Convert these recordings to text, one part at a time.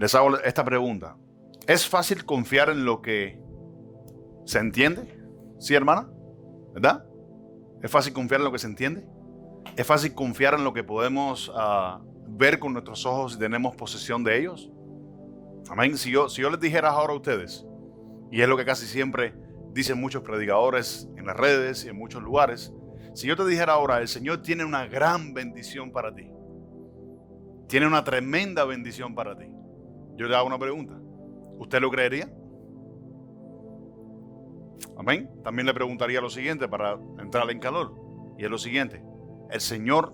Les hago esta pregunta. ¿Es fácil confiar en lo que se entiende? ¿Sí, hermana? ¿Verdad? ¿Es fácil confiar en lo que se entiende? ¿Es fácil confiar en lo que podemos ver con nuestros ojos y tenemos posesión de ellos? Amén. Si yo les dijera ahora a ustedes, y es lo que casi siempre dicen muchos predicadores en las redes y en muchos lugares, si yo te dijera ahora, el Señor tiene una gran bendición para ti, tiene una tremenda bendición para ti, yo le hago una pregunta, ¿usted lo creería? Amén. También le preguntaría lo siguiente para entrar en calor, y es lo siguiente: el Señor,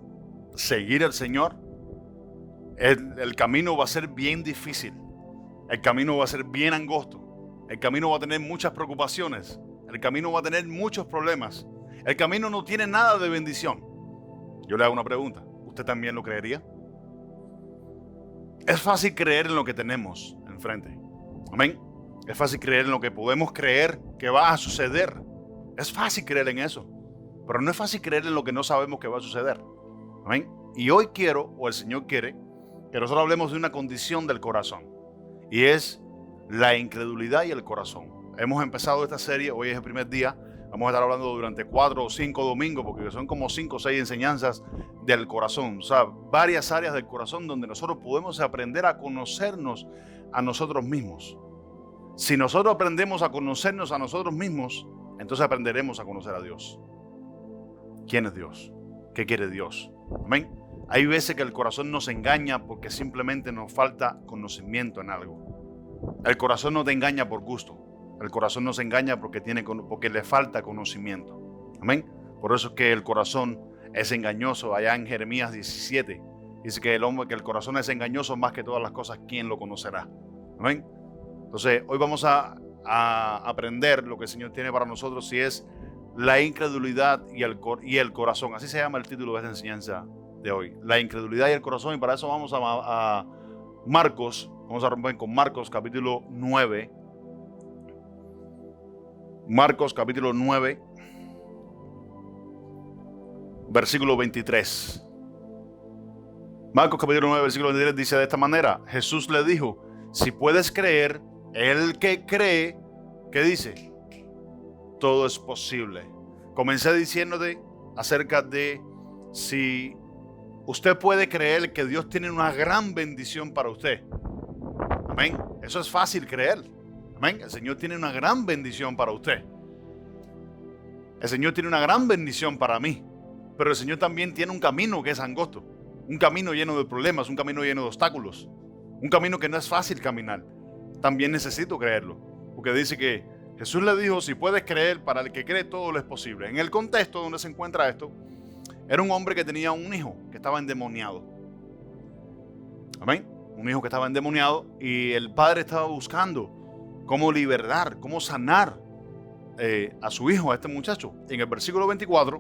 seguir al Señor, el camino va a ser bien difícil, el camino va a ser bien angosto, el camino va a tener muchas preocupaciones, el camino va a tener muchos problemas, el camino no tiene nada de bendición. Yo le hago una pregunta, ¿usted también lo creería? Es fácil creer en lo que tenemos enfrente. Amén. Es fácil creer en lo que podemos creer que va a suceder. Es fácil creer en eso. Pero no es fácil creer en lo que no sabemos que va a suceder. Amén. Y hoy quiero, o el Señor quiere, que nosotros hablemos de una condición del corazón. Y es la incredulidad y el corazón. Hemos empezado esta serie, hoy es el primer día. Vamos a estar hablando durante 4 o 5 domingos, porque son como 5 o 6 enseñanzas del corazón. O sea, varias áreas del corazón donde nosotros podemos aprender a conocernos a nosotros mismos. Si nosotros aprendemos a conocernos a nosotros mismos, entonces aprenderemos a conocer a Dios. ¿Quién es Dios? ¿Qué quiere Dios? Amén. Hay veces que el corazón nos engaña porque simplemente nos falta conocimiento en algo. El corazón no te engaña por gusto. El corazón nos engaña porque le falta conocimiento. Amén. Por eso es que el corazón es engañoso. Allá en Jeremías 17 dice que el corazón es engañoso más que todas las cosas. ¿Quién lo conocerá? Amén. Entonces hoy vamos a aprender lo que el Señor tiene para nosotros, si es la incredulidad y el corazón. Así se llama el título de esta enseñanza de hoy. La incredulidad y el corazón. Y para eso vamos a Marcos. Vamos a romper con Marcos capítulo 9. Marcos capítulo 9, versículo 23. Marcos capítulo 9, versículo 23 dice de esta manera: Jesús le dijo, si puedes creer, el que cree, ¿qué dice? Todo es posible. Comencé diciéndote acerca de si usted puede creer que Dios tiene una gran bendición para usted. Amén. Eso es fácil creer. Amén. El Señor tiene una gran bendición para usted. El Señor tiene una gran bendición para mí. Pero el Señor también tiene un camino que es angosto. Un camino lleno de problemas, un camino lleno de obstáculos. Un camino que no es fácil caminar. También necesito creerlo. Porque dice que Jesús le dijo, si puedes creer, para el que cree todo lo es posible. En el contexto donde se encuentra esto, era un hombre que tenía un hijo que estaba endemoniado. Amén. Un hijo que estaba endemoniado y el padre estaba buscando cómo liberar, cómo sanar a su hijo, a este muchacho. En el versículo 24,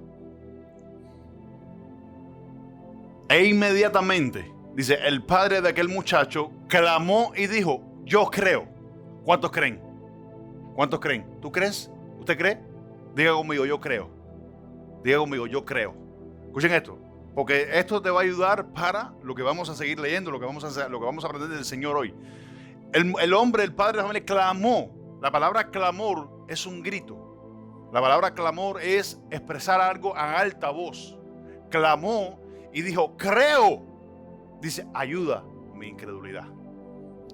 e inmediatamente, dice, el padre de aquel muchacho clamó y dijo, yo creo. ¿Cuántos creen? ¿Cuántos creen? ¿Tú crees? ¿Usted cree? Diga conmigo, yo creo. Diga conmigo, yo creo. Escuchen esto, porque esto te va a ayudar para lo que vamos a seguir leyendo, lo que vamos a aprender del Señor hoy. El hombre, el padre de la familia, clamó. La palabra clamor es un grito. La palabra clamor es expresar algo a alta voz. Clamó y dijo, creo. Dice, ayuda mi incredulidad.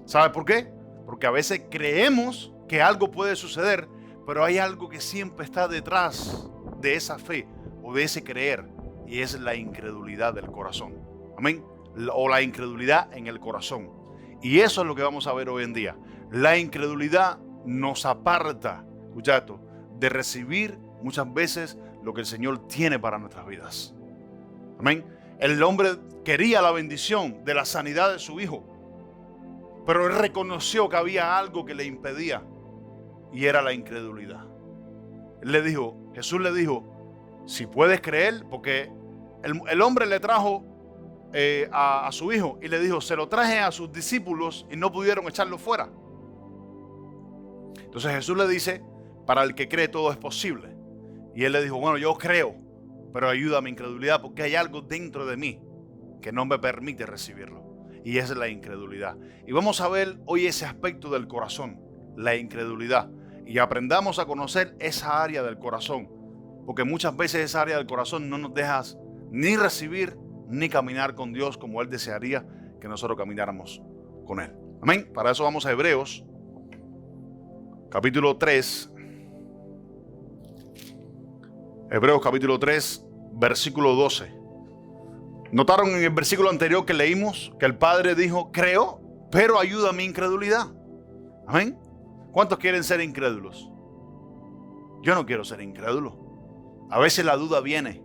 ¿Sabe por qué? Porque a veces creemos que algo puede suceder, pero hay algo que siempre está detrás de esa fe o de ese creer, y es la incredulidad del corazón. Amén. O la incredulidad en el corazón. Y eso es lo que vamos a ver hoy en día. La incredulidad nos aparta, escucha esto, de recibir muchas veces lo que el Señor tiene para nuestras vidas. Amén. El hombre quería la bendición de la sanidad de su hijo, pero él reconoció que había algo que le impedía, y era la incredulidad. Jesús le dijo, si puedes creer, porque el hombre le trajo a su hijo y le dijo, se lo traje a sus discípulos y no pudieron echarlo fuera. Entonces Jesús le dice, para el que cree todo es posible. Y él le dijo, bueno, yo creo, pero ayuda a mi incredulidad porque hay algo dentro de mí que no me permite recibirlo. y es la incredulidad. Y vamos a ver hoy ese aspecto del corazón, la incredulidad, y aprendamos a conocer esa área del corazón, porque muchas veces esa área del corazón no nos deja ni recibir ni caminar con Dios como Él desearía que nosotros camináramos con Él. Amén. Para eso vamos a Hebreos, capítulo 3. Hebreos capítulo 3, versículo 12. Notaron en el versículo anterior que leímos que el Padre dijo, creo, pero ayuda a mi incredulidad. Amén. ¿Cuántos quieren ser incrédulos? Yo no quiero ser incrédulo. A veces la duda viene.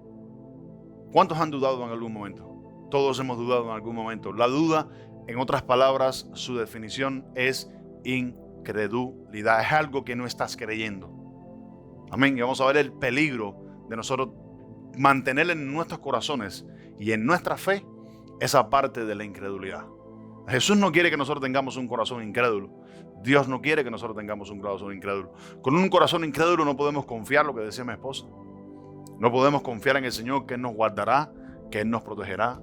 ¿Cuántos han dudado en algún momento? Todos hemos dudado en algún momento. La duda, en otras palabras, su definición es incredulidad. Es algo que no estás creyendo. Amén. Y vamos a ver el peligro de nosotros mantener en nuestros corazones y en nuestra fe esa parte de la incredulidad. Jesús no quiere que nosotros tengamos un corazón incrédulo. Dios no quiere que nosotros tengamos un corazón incrédulo. Con un corazón incrédulo no podemos confiar, lo que decía mi esposa. No podemos confiar en el Señor, que Él nos guardará, que Él nos protegerá.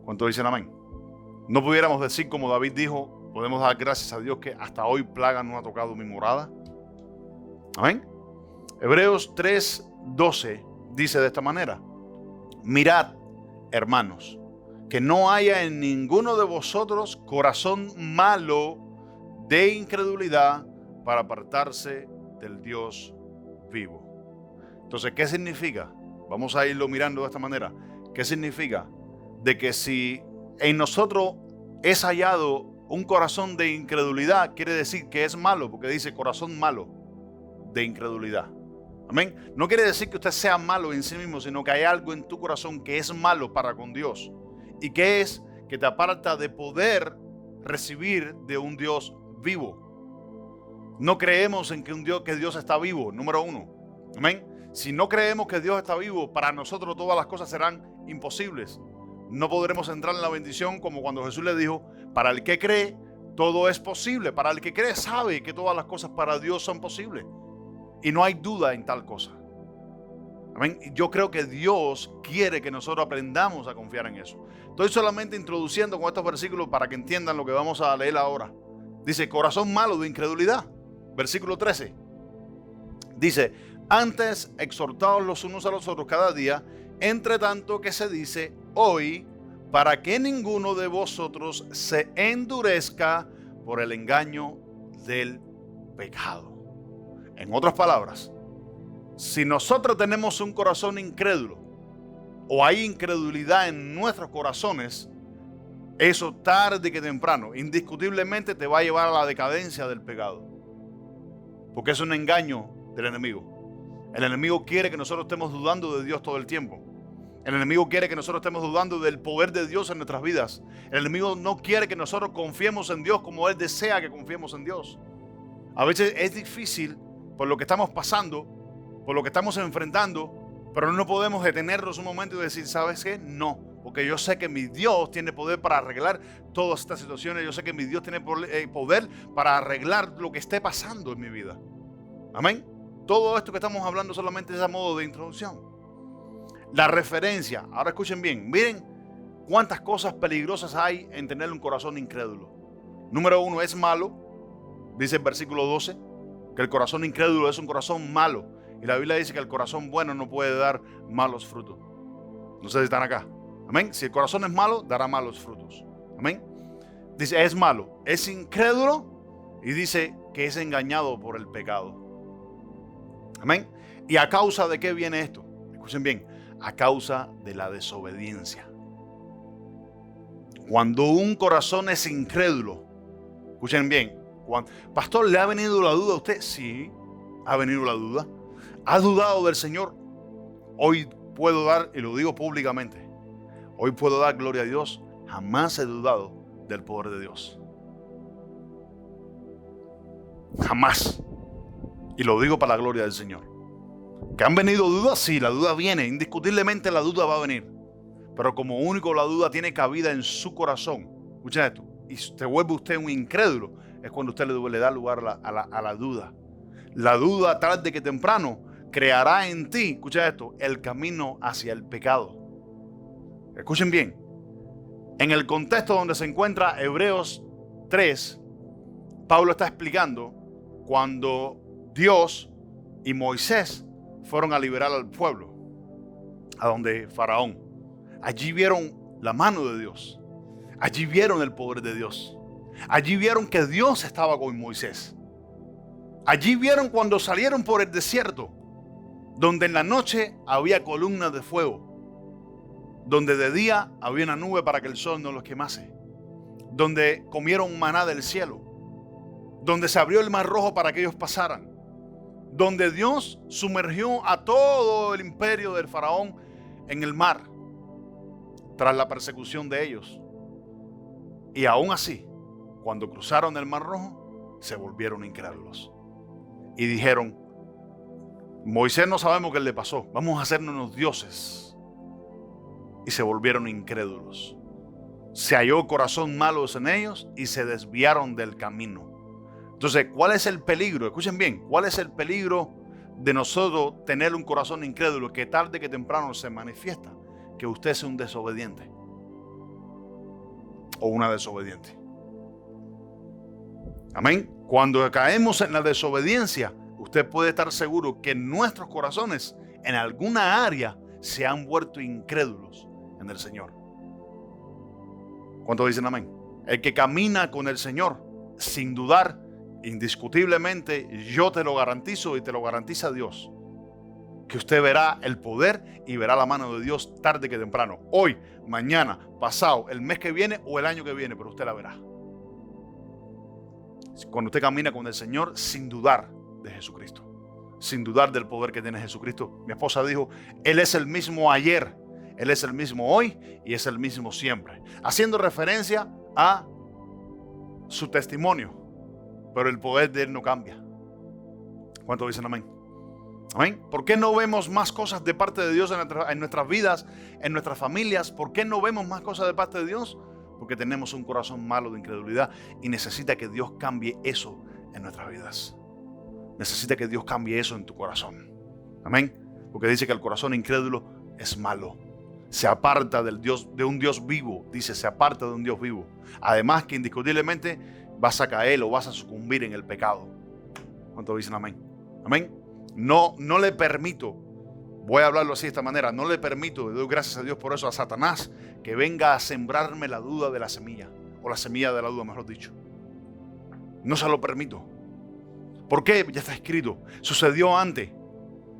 ¿Cuántos dicen amén? No pudiéramos decir como David dijo, podemos dar gracias a Dios que hasta hoy plaga no ha tocado mi morada. Amén. Hebreos 3:12 dice de esta manera: mirad, hermanos, que no haya en ninguno de vosotros corazón malo de incredulidad para apartarse del Dios vivo. Entonces, ¿qué significa? Vamos a irlo mirando de esta manera. ¿Qué significa? De que si en nosotros es hallado un corazón de incredulidad, quiere decir que es malo, porque dice corazón malo de incredulidad. Amén. No quiere decir que usted sea malo en sí mismo, sino que hay algo en tu corazón que es malo para con Dios. Y que es que te aparta de poder recibir de un Dios vivo. No creemos en que Dios está vivo, número uno. Amén. Si no creemos que Dios está vivo, para nosotros todas las cosas serán imposibles. No podremos entrar en la bendición como cuando Jesús le dijo, para el que cree, todo es posible. Para el que cree, sabe que todas las cosas para Dios son posibles. Y no hay duda en tal cosa. Amén. Yo creo que Dios quiere que nosotros aprendamos a confiar en eso. Estoy solamente introduciendo con estos versículos para que entiendan lo que vamos a leer ahora. Dice, corazón malo de incredulidad. Versículo 13. Dice, antes exhortaos los unos a los otros cada día, entre tanto que se dice hoy, para que ninguno de vosotros se endurezca por el engaño del pecado. En otras palabras, si nosotros tenemos un corazón incrédulo o hay incredulidad en nuestros corazones, eso tarde que temprano, indiscutiblemente te va a llevar a la decadencia del pecado. Porque es un engaño del enemigo. El enemigo quiere que nosotros estemos dudando de Dios todo el tiempo. El enemigo quiere que nosotros estemos dudando del poder de Dios en nuestras vidas. El enemigo no quiere que nosotros confiemos en Dios como Él desea que confiemos en Dios. A veces es difícil por lo que estamos pasando, por lo que estamos enfrentando, pero no podemos detenernos un momento y decir, ¿sabes qué? No, porque yo sé que mi Dios tiene poder para arreglar todas estas situaciones. Yo sé que mi Dios tiene poder para arreglar lo que esté pasando en mi vida. Amén. Todo esto que estamos hablando solamente es a modo de introducción. La referencia, ahora escuchen bien, miren cuántas cosas peligrosas hay en tener un corazón incrédulo. Número uno, es malo, dice el versículo 12, que el corazón incrédulo es un corazón malo. Y la Biblia dice que el corazón bueno no puede dar malos frutos. No sé si están acá. Amén. Si el corazón es malo, dará malos frutos. Amén. Dice, es malo, es incrédulo y dice que es engañado por el pecado. Amén. ¿Y a causa de qué viene esto? Escuchen bien. A causa de la desobediencia. Cuando un corazón es incrédulo, escuchen bien. Pastor, ¿le ha venido la duda a usted? Sí, ha venido la duda. ¿Ha dudado del Señor? Hoy puedo dar, y lo digo públicamente, hoy puedo dar gloria a Dios. Jamás he dudado del poder de Dios. Jamás. Y lo digo para la gloria del Señor. ¿Que han venido dudas? Sí, la duda viene. Indiscutiblemente la duda va a venir. Pero como único la duda tiene cabida en su corazón. Escuchen esto. Y se vuelve usted un incrédulo. Es cuando usted le da lugar a la duda. La duda, tarde que temprano, creará en ti, escuchen esto, el camino hacia el pecado. Escuchen bien. En el contexto donde se encuentra Hebreos 3, Pablo está explicando cuando Dios y Moisés fueron a liberar al pueblo, a donde Faraón. Allí vieron la mano de Dios. Allí vieron el poder de Dios. Allí vieron que Dios estaba con Moisés. Allí vieron cuando salieron por el desierto, donde en la noche había columnas de fuego, donde de día había una nube para que el sol no los quemase, donde comieron maná del cielo, donde se abrió el mar rojo para que ellos pasaran, donde Dios sumergió a todo el imperio del faraón en el mar tras la persecución de ellos. Y aún así, cuando cruzaron el mar rojo, se volvieron incrédulos y dijeron: Moisés no sabemos qué le pasó, vamos a hacernos unos dioses. Y se volvieron incrédulos. Se halló corazón malos en ellos y se desviaron del camino. Entonces, ¿cuál es el peligro? Escuchen bien, ¿cuál es el peligro de nosotros tener un corazón incrédulo que tarde que temprano se manifiesta? Que usted sea un desobediente o una desobediente. Amén. Cuando caemos en la desobediencia, usted puede estar seguro que nuestros corazones en alguna área se han vuelto incrédulos en el Señor. ¿Cuántos dicen amén? El que camina con el Señor, sin dudar, indiscutiblemente, yo te lo garantizo y te lo garantiza Dios, que usted verá el poder y verá la mano de Dios tarde que temprano. Hoy, mañana, pasado, el mes que viene o el año que viene, pero usted la verá. Cuando usted camina con el Señor sin dudar de Jesucristo, sin dudar del poder que tiene Jesucristo. Mi esposa dijo: Él es el mismo ayer, Él es el mismo hoy y es el mismo siempre. Haciendo referencia a su testimonio, pero el poder de Él no cambia. ¿Cuántos dicen amén? Amén. ¿Por qué no vemos más cosas de parte de Dios en nuestras vidas, en nuestras familias? ¿Por qué no vemos más cosas de parte de Dios? Porque tenemos un corazón malo de incredulidad y necesita que Dios cambie eso en nuestras vidas. Necesita que Dios cambie eso en tu corazón. Amén. Porque dice que el corazón incrédulo es malo. Se aparta del Dios, de un Dios vivo. Dice, se aparta de un Dios vivo. Además que indiscutiblemente vas a caer o vas a sucumbir en el pecado. ¿Cuántos dicen amén? Amén. No le permito, voy a hablarlo así de esta manera, no le permito, le doy gracias a Dios por eso, a Satanás, que venga a sembrarme la duda de la semilla, o la semilla de la duda, mejor dicho. No se lo permito. ¿Por qué? Ya está escrito. Sucedió antes.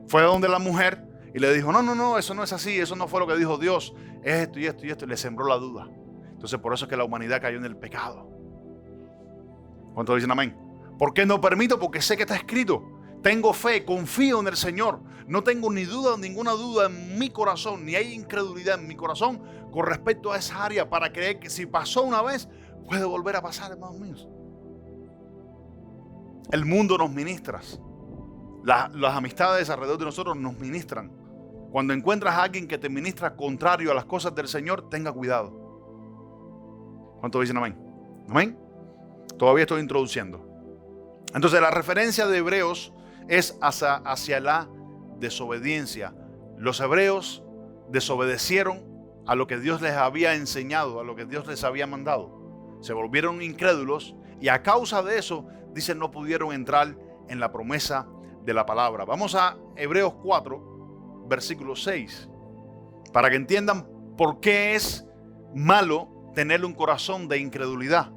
Fue a donde la mujer y le dijo: no, eso no es así, eso no fue lo que dijo Dios, es esto y esto y esto, y le sembró la duda. Entonces por eso es que la humanidad cayó en el pecado. ¿Cuántos dicen amén? ¿Por qué no permito? Porque sé que está escrito. Tengo fe, confío en el Señor. No tengo ni duda, ninguna duda en mi corazón, ni hay incredulidad en mi corazón con respecto a esa área para creer que si pasó una vez, puede volver a pasar, hermanos míos. El mundo nos ministra. Las amistades alrededor de nosotros nos ministran. Cuando encuentras a alguien que te ministra contrario a las cosas del Señor, tenga cuidado. ¿Cuántos dicen amén? ¿Amén? Todavía estoy introduciendo. Entonces la referencia de Hebreos es hacia la desobediencia. Los hebreos desobedecieron a lo que Dios les había enseñado, a lo que Dios les había mandado. Se volvieron incrédulos y a causa de eso, dicen, no pudieron entrar en la promesa de la palabra. Vamos a Hebreos 4, versículo 6, para que entiendan por qué es malo tener un corazón de incredulidad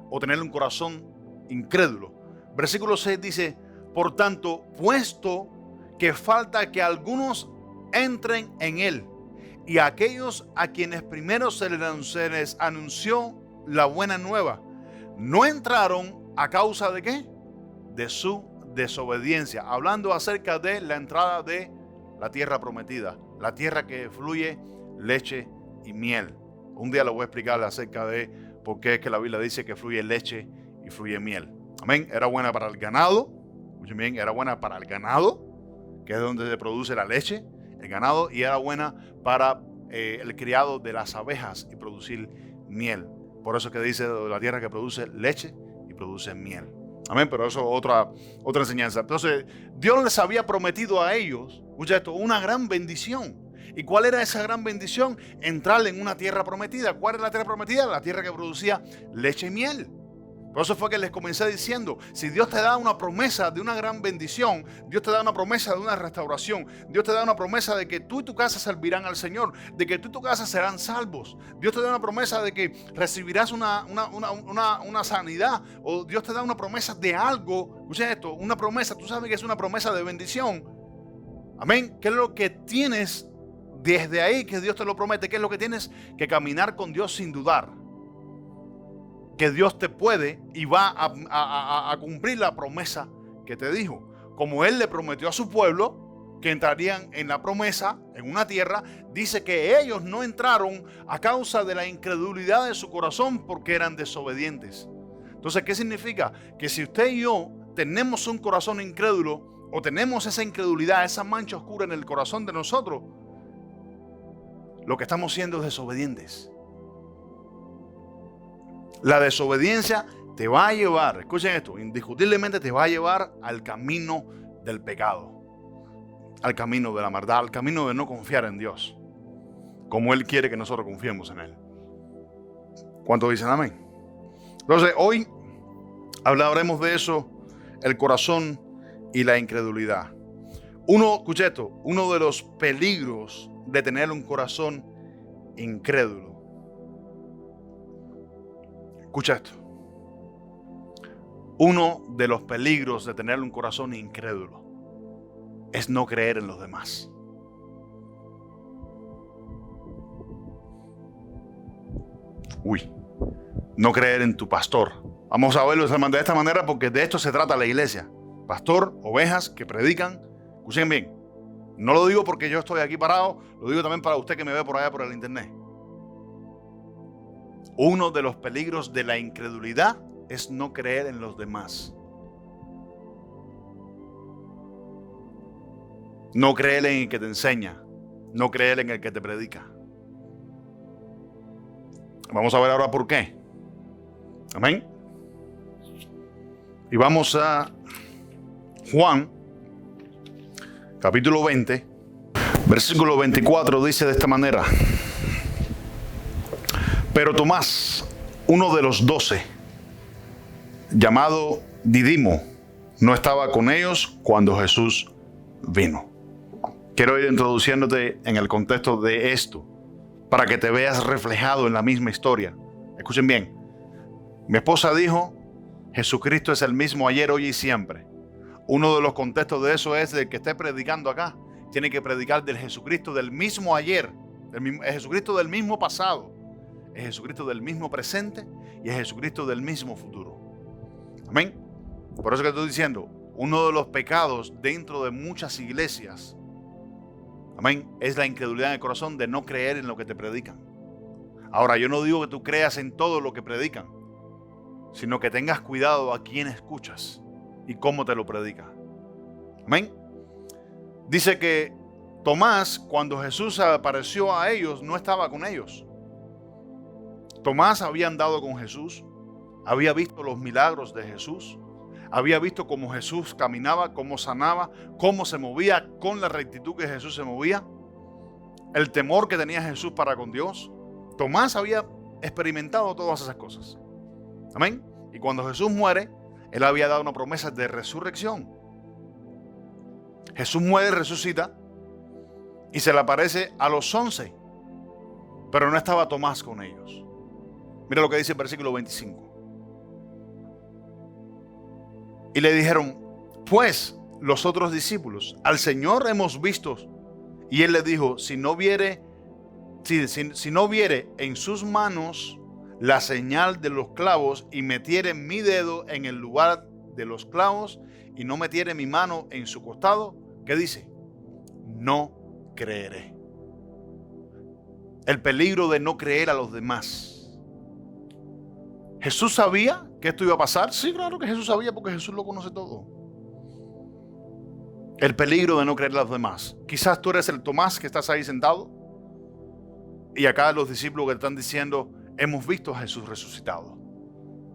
o tener un corazón incrédulo. Versículo 6 dice: por tanto, puesto que falta que algunos entren en él, y aquellos a quienes primero se les anunció la buena nueva, no entraron a causa de ¿qué? De su desobediencia. Hablando acerca de la entrada de la tierra prometida, la tierra que fluye leche y miel. Un día lo voy a explicar acerca de por qué es que la Biblia dice que fluye leche y fluye miel. Amén. Era buena para el ganado. Escuchen bien, era buena para el ganado, que es donde se produce la leche, el ganado, y era buena para el criado de las abejas y producir miel. Por eso es que dice la tierra que produce leche y produce miel. Amén, pero eso es otra enseñanza. Entonces, Dios les había prometido a ellos, escucha esto, una gran bendición. ¿Y cuál era esa gran bendición? Entrar en una tierra prometida. ¿Cuál era la tierra prometida? La tierra que producía leche y miel. Por eso fue que les comencé diciendo, si Dios te da una promesa de una gran bendición, Dios te da una promesa de una restauración, Dios te da una promesa de que tú y tu casa servirán al Señor, de que tú y tu casa serán salvos, Dios te da una promesa de que recibirás una sanidad, o Dios te da una promesa de algo, escuchen esto, una promesa, tú sabes que es una promesa de bendición. Amén. ¿Qué es lo que tienes desde ahí que Dios te lo promete? ¿Qué es lo que tienes? Que caminar con Dios sin dudar. Que Dios te puede y va a cumplir la promesa que te dijo. Como Él le prometió a su pueblo que entrarían en la promesa, en una tierra, dice que ellos no entraron a causa de la incredulidad de su corazón porque eran desobedientes. Entonces, ¿qué significa? Que si usted y yo tenemos un corazón incrédulo o tenemos esa incredulidad, esa mancha oscura en el corazón de nosotros, lo que estamos siendo es desobedientes. La desobediencia te va a llevar, escuchen esto, indiscutiblemente te va a llevar al camino del pecado, al camino de la maldad, al camino de no confiar en Dios, como Él quiere que nosotros confiemos en Él. ¿Cuántos dicen amén? Entonces, hoy hablaremos de eso, el corazón y la incredulidad. Escuche esto, uno de los peligros de tener un corazón incrédulo. Escucha esto. Uno de los peligros de tener un corazón incrédulo es no creer en los demás. No creer en tu pastor. Vamos a verlo de esta manera porque de esto se trata la iglesia. Pastor, ovejas que predican. Escuchen bien. No lo digo porque yo estoy aquí parado, lo digo también para usted que me ve por allá por el internet. Uno de los peligros de la incredulidad es no creer en los demás. No creer en el que te enseña. No creer en el que te predica. Vamos a ver ahora por qué. Amén. Y vamos a Juan, capítulo 20, versículo 24, dice de esta manera. Pero Tomás, uno de los 12, llamado Didimo, no estaba con ellos cuando Jesús vino. Quiero ir introduciéndote en el contexto de esto, para que te veas reflejado en la misma historia. Escuchen bien. Mi esposa dijo, Jesucristo es el mismo ayer, hoy y siempre. Uno de los contextos de eso es el que esté predicando acá. Tiene que predicar del Jesucristo del mismo ayer, el Jesucristo del mismo pasado. Es Jesucristo del mismo presente y es Jesucristo del mismo futuro. Amén. Por eso que estoy diciendo, uno de los pecados dentro de muchas iglesias, amén, es la incredulidad en el corazón de no creer en lo que te predican. Ahora, yo no digo que tú creas en todo lo que predican, sino que tengas cuidado a quién escuchas y cómo te lo predica. Amén. Dice que Tomás, cuando Jesús apareció a ellos, no estaba con ellos. Tomás había andado con Jesús, había visto los milagros de Jesús, había visto cómo Jesús caminaba, cómo sanaba, cómo se movía con la rectitud que Jesús se movía, el temor que tenía Jesús para con Dios. Tomás había experimentado todas esas cosas. Amén. Y cuando Jesús muere, Él había dado una promesa de resurrección. Jesús muere, resucita y se le aparece a los 11, pero no estaba Tomás con ellos. Mira lo que dice el versículo 25. Y le dijeron, pues los otros discípulos, al Señor hemos visto. Y Él le dijo, si no viere en sus manos la señal de los clavos y metiere mi dedo en el lugar de los clavos y no metiere mi mano en su costado, ¿qué dice? No creeré. El peligro de no creer a los demás. ¿Jesús sabía que esto iba a pasar? Sí, claro que Jesús sabía porque Jesús lo conoce todo. El peligro de no creer a los demás. Quizás tú eres el Tomás que estás ahí sentado y acá los discípulos que te están diciendo, hemos visto a Jesús resucitado,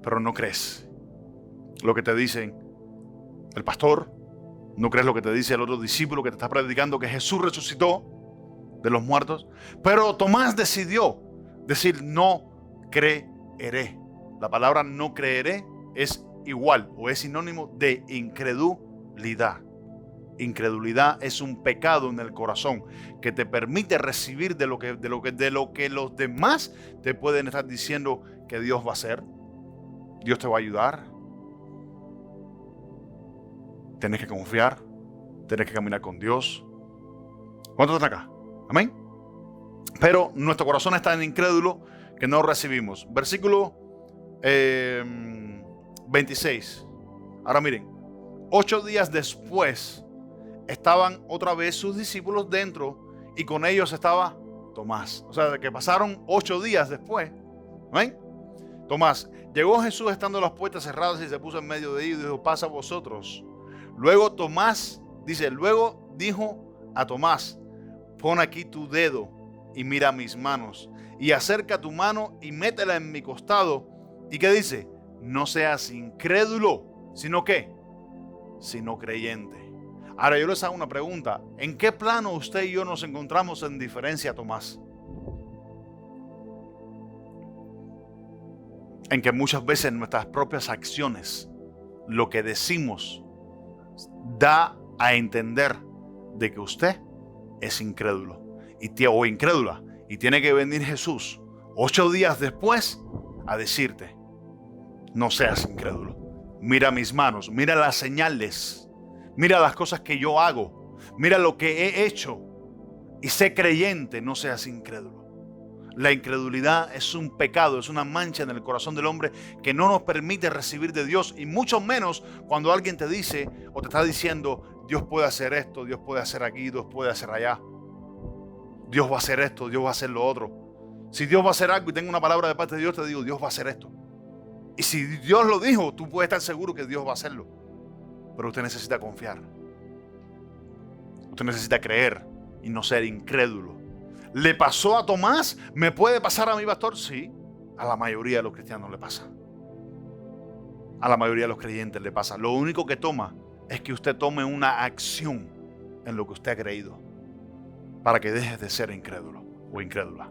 pero no crees lo que te dicen el pastor, no crees lo que te dice el otro discípulo que te está predicando que Jesús resucitó, de los muertos. Pero Tomás decidió decir: no creeré. La palabra no creeré es igual o es sinónimo de incredulidad. Incredulidad es un pecado en el corazón que te permite recibir de lo que los demás te pueden estar diciendo que Dios va a hacer. Dios te va a ayudar. Tienes que confiar. Tienes que caminar con Dios. ¿Cuántos están acá? Amén. Pero nuestro corazón es tan incrédulo que no recibimos. Versículo 26. Ahora miren. 8 días después estaban otra vez sus discípulos dentro y con ellos estaba Tomás. O sea, que pasaron 8 días después. ¿Amén? Tomás. Llegó Jesús estando las puertas cerradas y se puso en medio de ellos y dijo: pasa vosotros. Luego Tomás, luego dijo a Tomás: pon aquí tu dedo y mira mis manos, y acerca tu mano y métela en mi costado. ¿Y qué dice? No seas incrédulo, sino ¿qué? Sino creyente. Ahora yo les hago una pregunta. ¿En qué plano usted y yo nos encontramos en diferencia a Tomás? En que muchas veces nuestras propias acciones, lo que decimos, da a entender de que usted es incrédulo o incrédula. Y tiene que venir Jesús 8 días después a decirte: no seas incrédulo. Mira mis manos, mira las señales, mira las cosas que yo hago, mira lo que he hecho y sé creyente, no seas incrédulo. La incredulidad es un pecado, es una mancha en el corazón del hombre que no nos permite recibir de Dios, y mucho menos cuando alguien te dice o te está diciendo: Dios puede hacer esto, Dios puede hacer aquí, Dios puede hacer allá. Dios va a hacer esto, Dios va a hacer lo otro. Si Dios va a hacer algo y tengo una palabra de parte de Dios, te digo: Dios va a hacer esto. Y si Dios lo dijo, tú puedes estar seguro que Dios va a hacerlo. Pero usted necesita confiar. Usted necesita creer y no ser incrédulo. ¿Le pasó a Tomás? ¿Me puede pasar a mi pastor? Sí. A la mayoría de los cristianos le pasa. A la mayoría de los creyentes le pasa. Lo único que toma es que usted tome una acción en lo que usted ha creído, para que dejes de ser incrédulo o incrédula.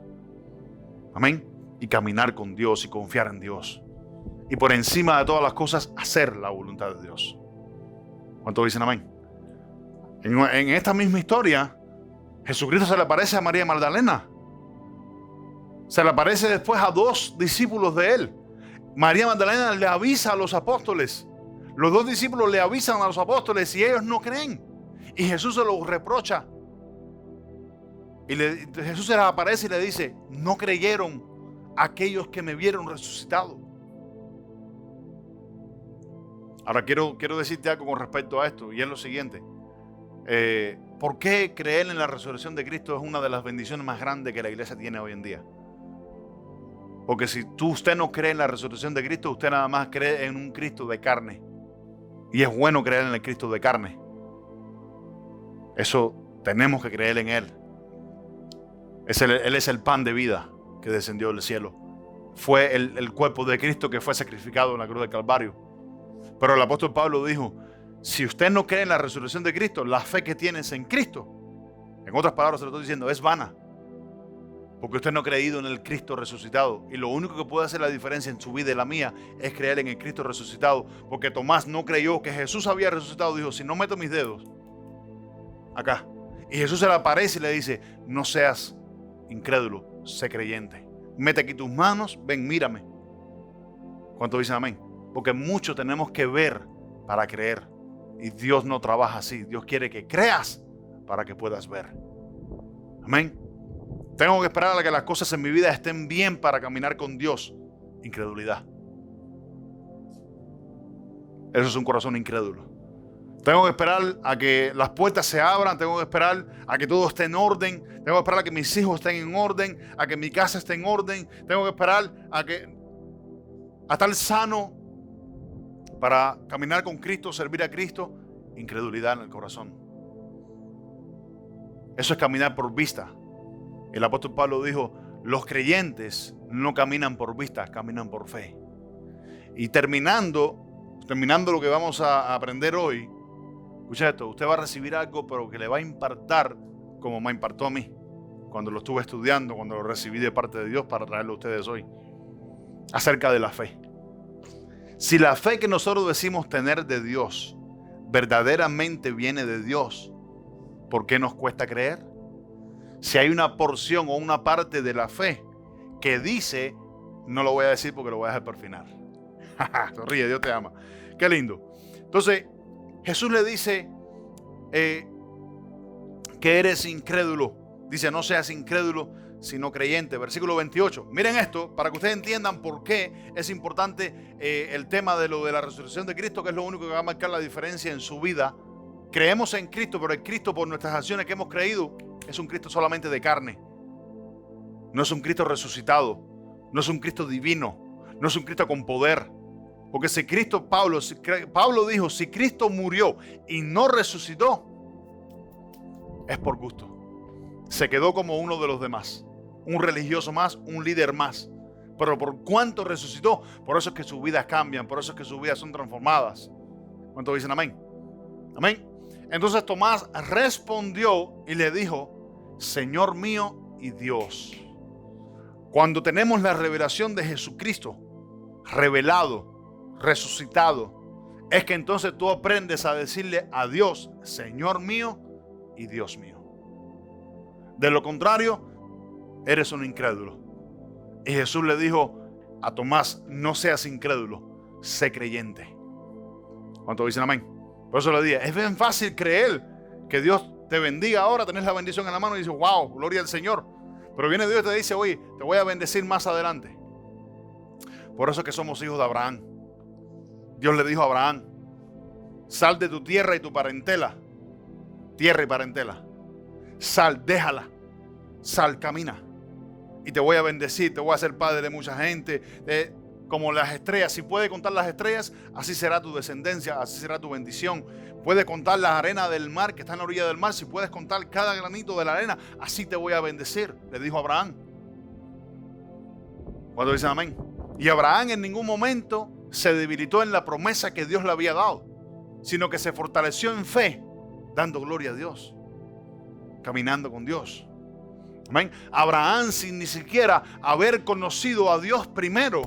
Amén. Y caminar con Dios y confiar en Dios. Y por encima de todas las cosas, hacer la voluntad de Dios. ¿Cuántos dicen amén? En esta misma historia, Jesucristo se le aparece a María Magdalena. Se le aparece después a 2 discípulos de él. María Magdalena le avisa a los apóstoles. Los 2 discípulos le avisan a los apóstoles y ellos no creen. Y Jesús se los reprocha. Y Jesús se les aparece y le dice: no creyeron aquellos que me vieron resucitado. Ahora quiero decirte algo con respecto a esto, y es lo siguiente. ¿Por qué creer en la resurrección de Cristo es una de las bendiciones más grandes que la iglesia tiene hoy en día? Porque si usted no cree en la resurrección de Cristo, usted nada más cree en un Cristo de carne. Y es bueno creer en el Cristo de carne. Eso tenemos que creer en Él. Él es el pan de vida que descendió del cielo. Fue el cuerpo de Cristo que fue sacrificado en la cruz del Calvario. Pero el apóstol Pablo dijo: si usted no cree en la resurrección de Cristo, la fe que tienes en Cristo, en otras palabras se lo estoy diciendo, es vana. Porque usted no ha creído en el Cristo resucitado. Y lo único que puede hacer la diferencia en su vida y la mía es creer en el Cristo resucitado. Porque Tomás no creyó que Jesús había resucitado. Dijo: si no meto mis dedos acá. Y Jesús se le aparece y le dice: no seas incrédulo, sé creyente. Mete aquí tus manos, ven, mírame. ¿Cuántos dicen amén? Porque mucho tenemos que ver para creer. Y Dios no trabaja así. Dios quiere que creas para que puedas ver. Amén. Tengo que esperar a que las cosas en mi vida estén bien para caminar con Dios. Incredulidad. Eso es un corazón incrédulo. Tengo que esperar a que las puertas se abran. Tengo que esperar a que todo esté en orden. Tengo que esperar a que mis hijos estén en orden. A que mi casa esté en orden. Tengo que esperar a estar sano para caminar con Cristo, servir a Cristo. Incredulidad en el corazón. Eso es caminar por vista. El apóstol Pablo dijo: los creyentes no caminan por vista, caminan por fe. Y terminando lo que vamos a aprender hoy, escucha esto: usted va a recibir algo, pero que le va a impactar como me impactó a mí. cuando lo estuve estudiando, cuando lo recibí de parte de Dios para traerlo a ustedes hoy, acerca de la fe. Si la fe que nosotros decimos tener de Dios verdaderamente viene de Dios, ¿por qué nos cuesta creer? Si hay una porción o una parte de la fe que dice, no lo voy a decir porque lo voy a dejar por final. Sonríe, Dios te ama. Qué lindo. Entonces, Jesús le dice que eres incrédulo. Dice, no seas incrédulo, sino creyente. Versículo 28. Miren esto, para que ustedes entiendan por qué es importante el tema de lo de la resurrección de Cristo, que es lo único que va a marcar la diferencia en su vida. Creemos en Cristo, pero el Cristo, por nuestras acciones que hemos creído, es un Cristo solamente de carne. No es un Cristo resucitado. No es un Cristo divino. No es un Cristo con poder. Porque si Cristo, Pablo dijo, si Cristo murió y no resucitó, es por gusto. Se quedó como uno de los demás. Un religioso más, un líder más. Pero por cuánto resucitó, por eso es que sus vidas cambian, por eso es que sus vidas son transformadas. ¿Cuántos dicen amén? Amén. Entonces Tomás respondió y le dijo, Señor mío y Dios. Cuando tenemos la revelación de Jesucristo, revelado, resucitado, es que entonces tú aprendes a decirle a Dios, Señor mío y Dios mío. De lo contrario, eres un incrédulo. Y Jesús le dijo a Tomás, no seas incrédulo, sé creyente. ¿Cuántos dicen amén? Por eso le dije, es bien fácil creer que Dios te bendiga ahora, tenés la bendición en la mano y dices, wow, gloria al Señor. Pero viene Dios y te dice, oye, te voy a bendecir más adelante. Por eso es que somos hijos de Abraham. Dios le dijo a Abraham, sal de tu tierra y tu parentela. Tierra y parentela. Sal, déjala. Sal, camina. Y te voy a bendecir, te voy a hacer padre de mucha gente. Como las estrellas, si puedes contar las estrellas, así será tu descendencia, así será tu bendición. Puedes contar las arenas del mar que está en la orilla del mar, si puedes contar cada granito de la arena, así te voy a bendecir, le dijo Abraham. ¿Cuándo dicen amén? Y Abraham en ningún momento se debilitó en la promesa que Dios le había dado, sino que se fortaleció en fe, dando gloria a Dios, caminando con Dios. Amén. Abraham, sin ni siquiera haber conocido a Dios primero,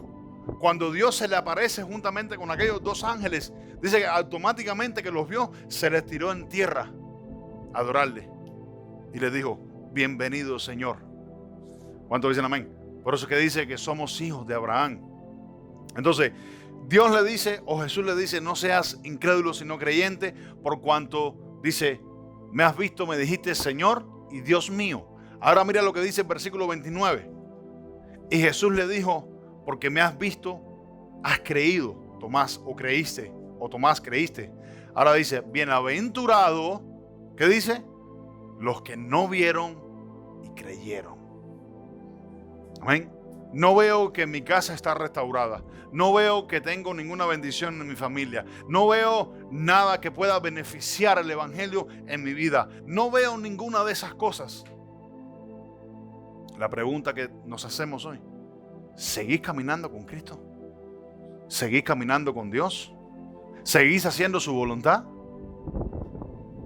cuando Dios se le aparece juntamente con aquellos dos ángeles, dice que automáticamente que los vio, se les tiró en tierra a adorarle. Y le dijo, bienvenido Señor. ¿Cuántos dicen amén? Por eso es que dice que somos hijos de Abraham. Entonces, Dios le dice, o Jesús le dice, no seas incrédulo sino creyente, por cuanto dice, me has visto, me dijiste Señor y Dios mío. Ahora mira lo que dice el versículo 29. Y Jesús le dijo, porque me has visto, has creído, Tomás, o creíste, o Tomás creíste. Ahora dice, bienaventurado, ¿qué dice? Los que no vieron y creyeron. Amén. No veo que mi casa está restaurada. No veo que tengo ninguna bendición en mi familia. No veo nada que pueda beneficiar el evangelio en mi vida. No veo ninguna de esas cosas. La pregunta que nos hacemos hoy, ¿seguís caminando con Cristo? ¿Seguís caminando con Dios? ¿Seguís haciendo su voluntad?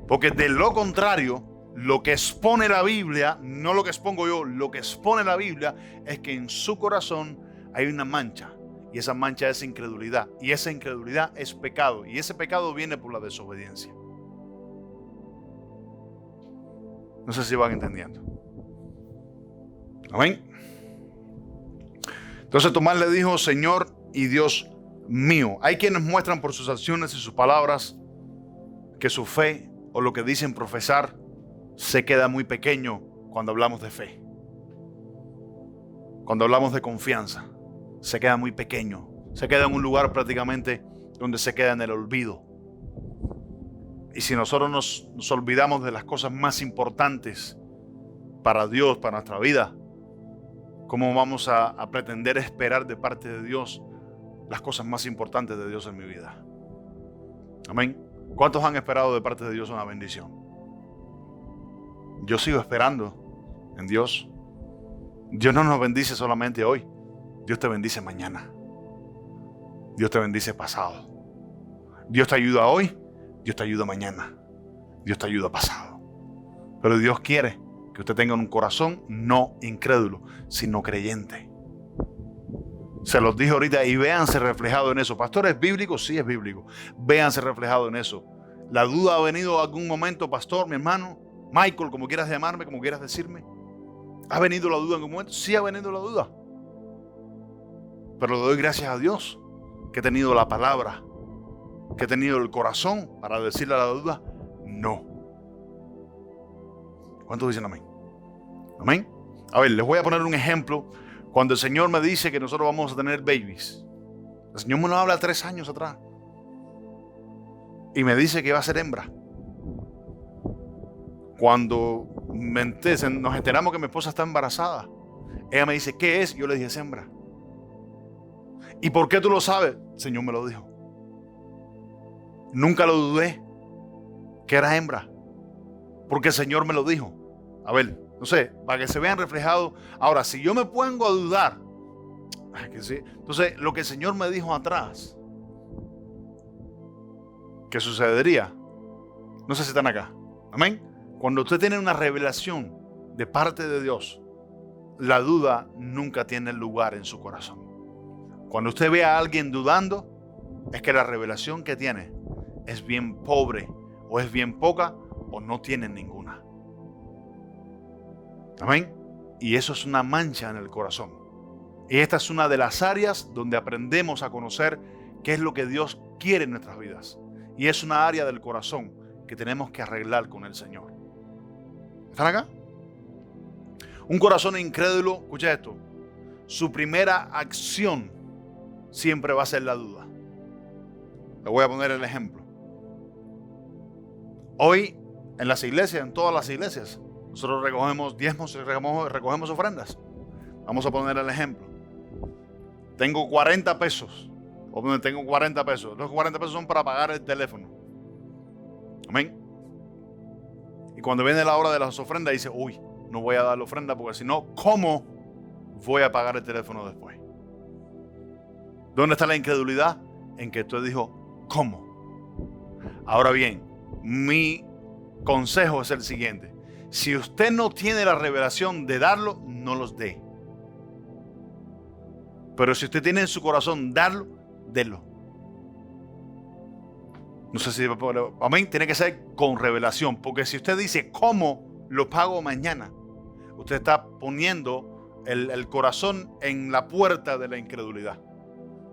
Porque de lo contrario, lo que expone la Biblia, no lo que expongo yo, lo que expone la Biblia es que en su corazón hay una mancha. Y esa mancha es incredulidad. Y esa incredulidad es pecado. Y ese pecado viene por la desobediencia. No sé si van entendiendo. Amén. Entonces Tomás le dijo, Señor y Dios mío. Hay quienes muestran por sus acciones y sus palabras que su fe o lo que dicen profesar se queda muy pequeño cuando hablamos de fe. Cuando hablamos de confianza, se queda muy pequeño. Se queda en un lugar prácticamente donde se queda en el olvido. Y si nosotros nos olvidamos de las cosas más importantes para Dios, para nuestra vida, ¿cómo vamos a pretender esperar de parte de Dios las cosas más importantes de Dios en mi vida? Amén. ¿Cuántos han esperado de parte de Dios una bendición? Yo sigo esperando en Dios. Dios no nos bendice solamente hoy. Dios te bendice mañana. Dios te bendice pasado. Dios te ayuda hoy. Dios te ayuda mañana. Dios te ayuda pasado. Pero Dios quiere que usted tenga un corazón no incrédulo, sino creyente. Se los dije ahorita y véanse reflejado en eso. Pastor, ¿es bíblico? Sí, es bíblico. Véanse reflejado en eso. La duda ha venido a algún momento, pastor, mi hermano, Michael, como quieras llamarme, como quieras decirme. ¿Ha venido la duda en algún momento? Sí, ha venido la duda. Pero le doy gracias a Dios que he tenido la palabra, que he tenido el corazón para decirle a la duda, no. ¿Cuántos dicen amén? Amén. A ver, les voy a poner un ejemplo. Cuando el Señor me dice que nosotros vamos a tener babies, el Señor me lo habla 3 años atrás y me dice que va a ser hembra. Cuando nos enteramos que mi esposa está embarazada, ella me dice, ¿qué es? Yo le dije, es hembra. ¿Y por qué tú lo sabes? El Señor me lo dijo. Nunca lo dudé que era hembra, porque el Señor me lo dijo. A ver, no sé, para que se vean reflejados. Ahora, si yo me pongo a dudar, entonces lo que el Señor me dijo atrás, que sucedería, no sé si están acá. Amén. Cuando usted tiene una revelación de parte de Dios, la duda nunca tiene lugar en su corazón. Cuando usted ve a alguien dudando, es que la revelación que tiene es bien pobre, o es bien poca, o no tiene ninguna. Amén. Y eso es una mancha en el corazón. Y esta es una de las áreas donde aprendemos a conocer qué es lo que Dios quiere en nuestras vidas. Y es una área del corazón que tenemos que arreglar con el Señor. ¿Están acá? Un corazón incrédulo, escucha esto, su primera acción siempre va a ser la duda. Le voy a poner el ejemplo. Hoy en las iglesias, en todas las iglesias, nosotros recogemos diezmos y recogemos ofrendas. Vamos a poner el ejemplo. Tengo 40 pesos. O tengo 40 pesos. Los 40 pesos son para pagar el teléfono. Amén. Y cuando viene la hora de las ofrendas, dice, uy, no voy a dar la ofrenda porque si no, ¿cómo voy a pagar el teléfono después? ¿Dónde está la incredulidad? En que tú dijo, ¿cómo? Ahora bien, mi consejo es el siguiente. Si usted no tiene la revelación de darlo, no los dé. Pero si usted tiene en su corazón darlo, délo. No sé si, amén, tiene que ser con revelación. Porque si usted dice, ¿cómo lo pago mañana? Usted está poniendo el corazón en la puerta de la incredulidad.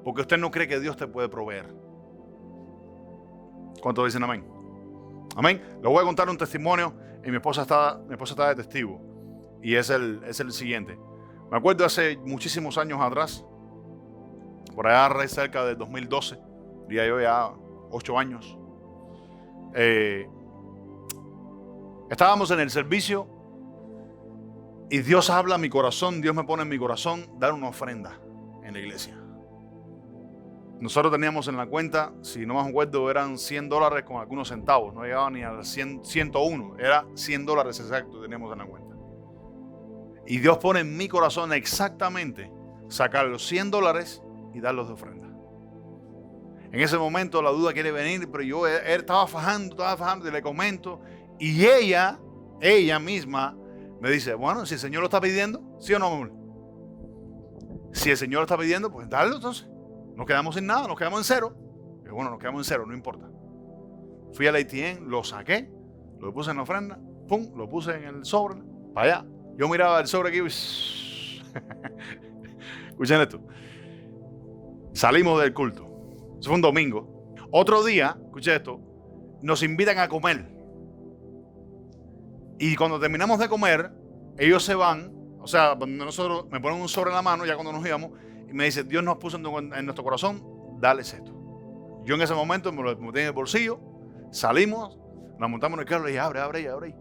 Porque usted no cree que Dios te puede proveer. ¿Cuántos dicen amén? Amén. Le voy a contar un testimonio y mi esposa está de testigo. Y es el siguiente. Me acuerdo hace muchísimos años atrás, por allá cerca del 2012, diría yo ya 8 años. Estábamos en el servicio y Dios habla a mi corazón, Dios me pone en mi corazón dar una ofrenda en la iglesia. Nosotros teníamos en la cuenta, si no me acuerdo, eran $100 con algunos centavos. No llegaba ni a 101. Era $100 exacto teníamos en la cuenta. Y Dios pone en mi corazón exactamente sacar los $100 y darlos de ofrenda. En ese momento la duda quiere venir, pero yo estaba fajando y le comento. Y ella misma me dice, bueno, si el Señor lo está pidiendo, ¿sí o no, amor? Si el Señor lo está pidiendo, pues dale entonces. Nos quedamos sin nada, nos quedamos en cero. Pero bueno, nos quedamos en cero, no importa. Fui al ATM, lo saqué, lo puse en la ofrenda, pum, lo puse en el sobre, para allá. Yo miraba el sobre aquí y... Escuchen esto. Salimos del culto. Eso fue un domingo. Otro día, escuchen esto, nos invitan a comer. Y cuando terminamos de comer, ellos se van, o sea, nosotros me ponen un sobre en la mano ya cuando nos íbamos, y me dice, Dios nos puso en nuestro corazón, dales esto. Yo en ese momento me lo metí en el bolsillo, salimos, nos montamos en el carro y dije, abre.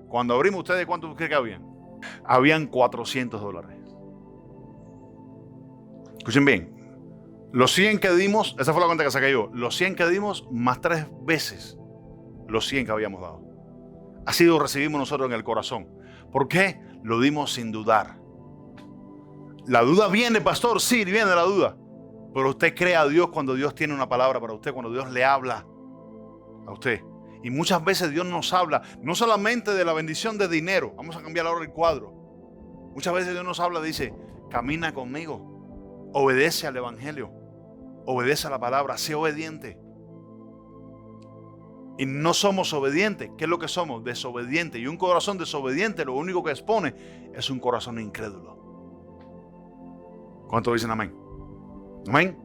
Cuando abrimos, ¿ustedes cuántos creen que habían? Habían $400. Escuchen bien, los 100 que dimos, esa fue la cuenta que saqué yo, los 100 que dimos más 3 veces los 100 que habíamos dado. Así lo recibimos nosotros en el corazón. ¿Por qué? Lo dimos sin dudar. La duda viene, pastor, sí, viene la duda. Pero usted cree a Dios cuando Dios tiene una palabra para usted, cuando Dios le habla a usted. Y muchas veces Dios nos habla, no solamente de la bendición de dinero. Vamos a cambiar ahora el cuadro. Muchas veces Dios nos habla, dice, camina conmigo, obedece al evangelio, obedece a la palabra, sé obediente. Y no somos obedientes. ¿Qué es lo que somos? Desobedientes. Y un corazón desobediente lo único que expone es un corazón incrédulo. ¿Cuántos dicen amén? Amén.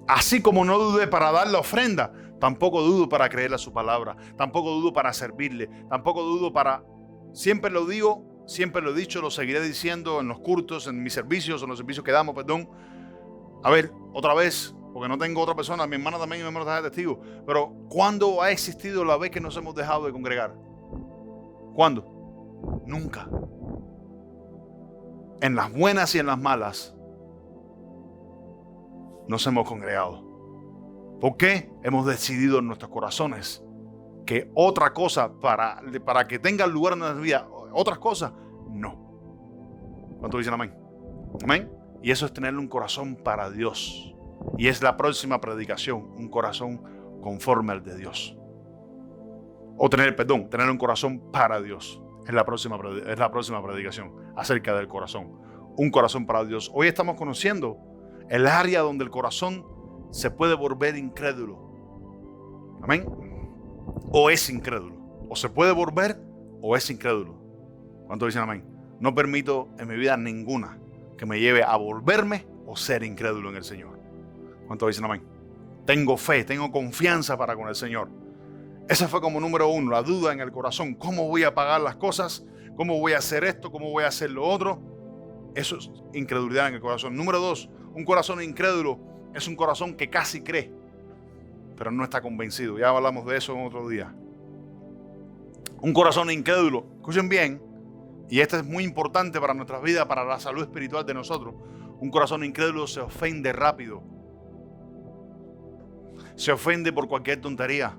Así como no dudé para dar la ofrenda, tampoco dudo para creerle a su palabra. Tampoco dudo para servirle. Tampoco dudo para... Siempre lo digo, siempre lo he dicho, lo seguiré diciendo en los cultos, en mis servicios, en los servicios que damos, perdón. A ver, otra vez, porque no tengo otra persona, mi hermana también, mi hermano está de testigo. Pero ¿cuándo ha existido la vez que nos hemos dejado de congregar? ¿Cuándo? Nunca. En las buenas y en las malas nos hemos congregado. ¿Por qué? Hemos decidido en nuestros corazones que otra cosa para que tenga lugar en nuestra vida, otras cosas, no. ¿Cuántos dicen amén? Amén. Y eso es tener un corazón para Dios. Y es la próxima predicación, un corazón conforme al de Dios. O tener un corazón para Dios. Es la próxima predicación acerca del corazón. Un corazón para Dios. Hoy estamos conociendo el área donde el corazón se puede volver incrédulo. Amén. O es incrédulo. O se puede volver o es incrédulo. ¿Cuántos dicen amén? No permito en mi vida ninguna que me lleve a volverme o ser incrédulo en el Señor. ¿Cuántos dicen amén? Tengo fe, tengo confianza para con el Señor. Esa fue como número uno, la duda en el corazón. ¿Cómo voy a pagar las cosas? ¿Cómo voy a hacer esto? ¿Cómo voy a hacer lo otro? Eso es incredulidad en el corazón. Número dos, un corazón incrédulo es un corazón que casi cree, pero no está convencido. Ya hablamos de eso en otro día. Un corazón incrédulo, escuchen bien, y esto es muy importante para nuestras vidas, para la salud espiritual de nosotros. Un corazón incrédulo se ofende rápido. Se ofende por cualquier tontería.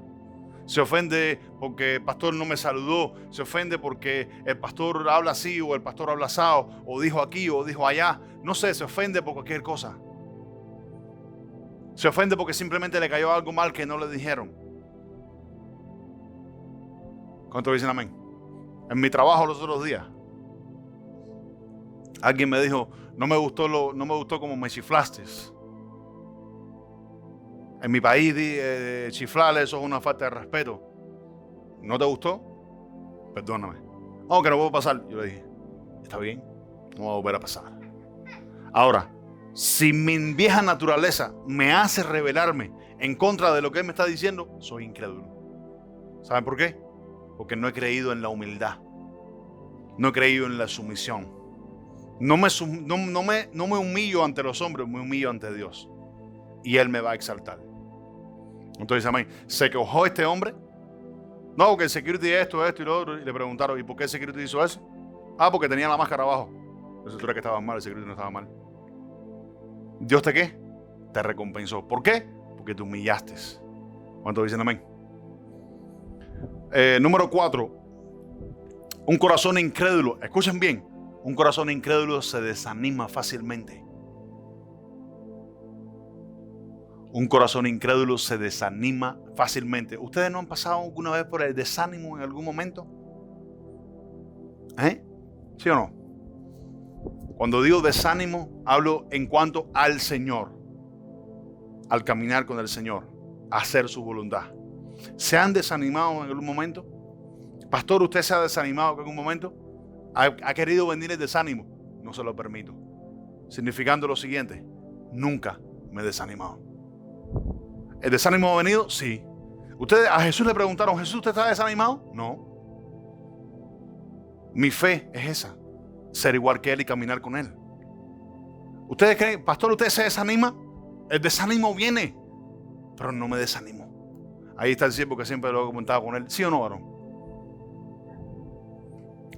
Se ofende porque el pastor no me saludó. Se ofende porque el pastor habla así o el pastor habla asado, o dijo aquí o dijo allá. No sé, se ofende por cualquier cosa. Se ofende porque simplemente le cayó algo mal que no le dijeron. ¿Cuántos dicen amén? En mi trabajo los otros días, alguien me dijo, no me gustó como me chiflaste. En mi país chiflarle, eso es una falta de respeto. ¿No te gustó? Perdóname. Que no puedo pasar. Yo le dije, está bien, no va a volver a pasar. Ahora, si mi vieja naturaleza me hace rebelarme en contra de lo que él me está diciendo, soy incrédulo. ¿Saben por qué? Porque no he creído en la humildad. No he creído en la sumisión. No me humillo ante los hombres, me humillo ante Dios. Y Él me va a exaltar. Entonces, amén. ¿Se quejó este hombre? No, porque el security esto y lo otro. Y le preguntaron, ¿y por qué el security hizo eso? Porque tenía la máscara abajo. Entonces tú eres que estaba mal, el security no estaba mal. ¿Dios te qué? Te recompensó. ¿Por qué? Porque te humillaste. ¿Cuántos dicen amén? Número 4. Un corazón incrédulo. Escuchen bien. Un corazón incrédulo se desanima fácilmente. Un corazón incrédulo se desanima fácilmente. ¿Ustedes no han pasado alguna vez por el desánimo en algún momento? ¿Sí o no? Cuando digo desánimo, hablo en cuanto al Señor, al caminar con el Señor, a hacer su voluntad. ¿Se han desanimado en algún momento? Pastor, ¿usted se ha desanimado en algún momento? ¿Ha querido venir el desánimo? No se lo permito. Significando lo siguiente, nunca me he desanimado. ¿El desánimo ha venido? Sí. ¿Ustedes a Jesús le preguntaron, Jesús, ¿usted está desanimado? No. Mi fe es esa, ser igual que Él y caminar con Él. ¿Ustedes creen, pastor, usted se desanima? El desánimo viene, pero no me desanimo. Ahí está el siervo que siempre lo he comentado con él. ¿Sí o no, varón?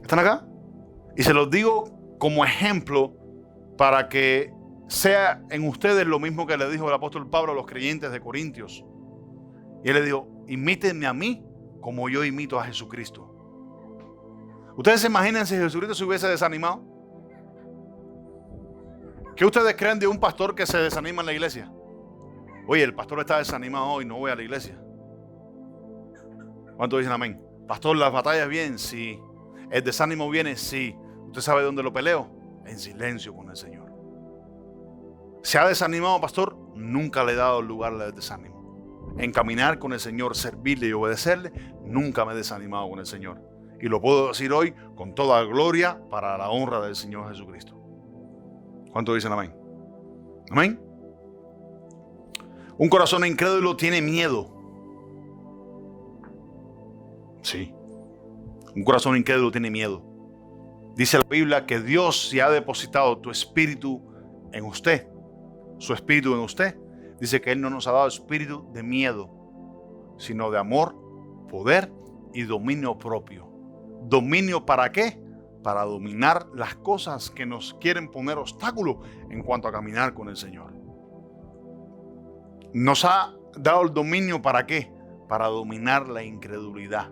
¿Están acá? Y se los digo como ejemplo para que sea en ustedes lo mismo que le dijo el apóstol Pablo a los creyentes de Corintios. Y él le dijo, imítenme a mí como yo imito a Jesucristo. ¿Ustedes se imaginan si Jesucristo se hubiese desanimado? ¿Qué ustedes creen de un pastor que se desanima en la iglesia? Oye, el pastor está desanimado hoy, no voy a la iglesia. ¿Cuántos dicen amén? Pastor, ¿las batallas vienen? Sí. ¿El desánimo viene? Sí. ¿Usted sabe dónde lo peleo? En silencio con el Señor. ¿Se ha desanimado, pastor? Nunca le he dado lugar al desánimo. En caminar con el Señor, servirle y obedecerle, nunca me he desanimado con el Señor. Y lo puedo decir hoy con toda gloria para la honra del Señor Jesucristo. ¿Cuántos dicen amén? Amén. Un corazón incrédulo tiene miedo. Sí. Un corazón incrédulo tiene miedo. Dice la Biblia que Dios, si ha depositado tu espíritu en usted, su espíritu en usted, dice que Él no nos ha dado espíritu de miedo, sino de amor, poder y dominio propio. ¿Dominio para qué? Para dominar las cosas que nos quieren poner obstáculos en cuanto a caminar con el Señor. Nos ha dado el dominio ¿para qué? Para dominar la incredulidad.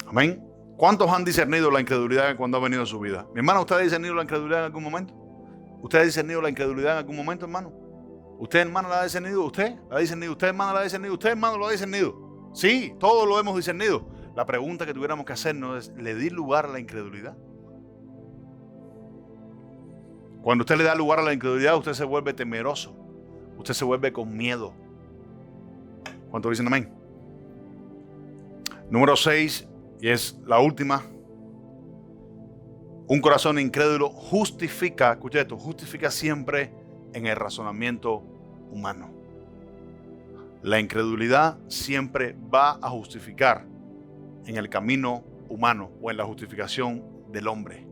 Amén. ¿Cuántos han discernido la incredulidad cuando ha venido a su vida? Mi hermano, ¿usted ha discernido la incredulidad en algún momento? ¿Usted ha discernido la incredulidad en algún momento, hermano? ¿Usted, hermano, la ha discernido? ¿Usted la ha discernido? ¿Usted, hermano, la ha discernido? ¿Usted, hermano, lo ha discernido? Sí, todos lo hemos discernido. La pregunta que tuviéramos que hacernos es, ¿le di lugar a la incredulidad? Cuando usted le da lugar a la incredulidad, usted se vuelve temeroso. Usted se vuelve con miedo. ¿Cuántos dicen amén? Número 6, y es la última. Un corazón incrédulo justifica, escucha esto, justifica siempre en el razonamiento humano. La incredulidad siempre va a justificar en el camino humano o en la justificación del hombre.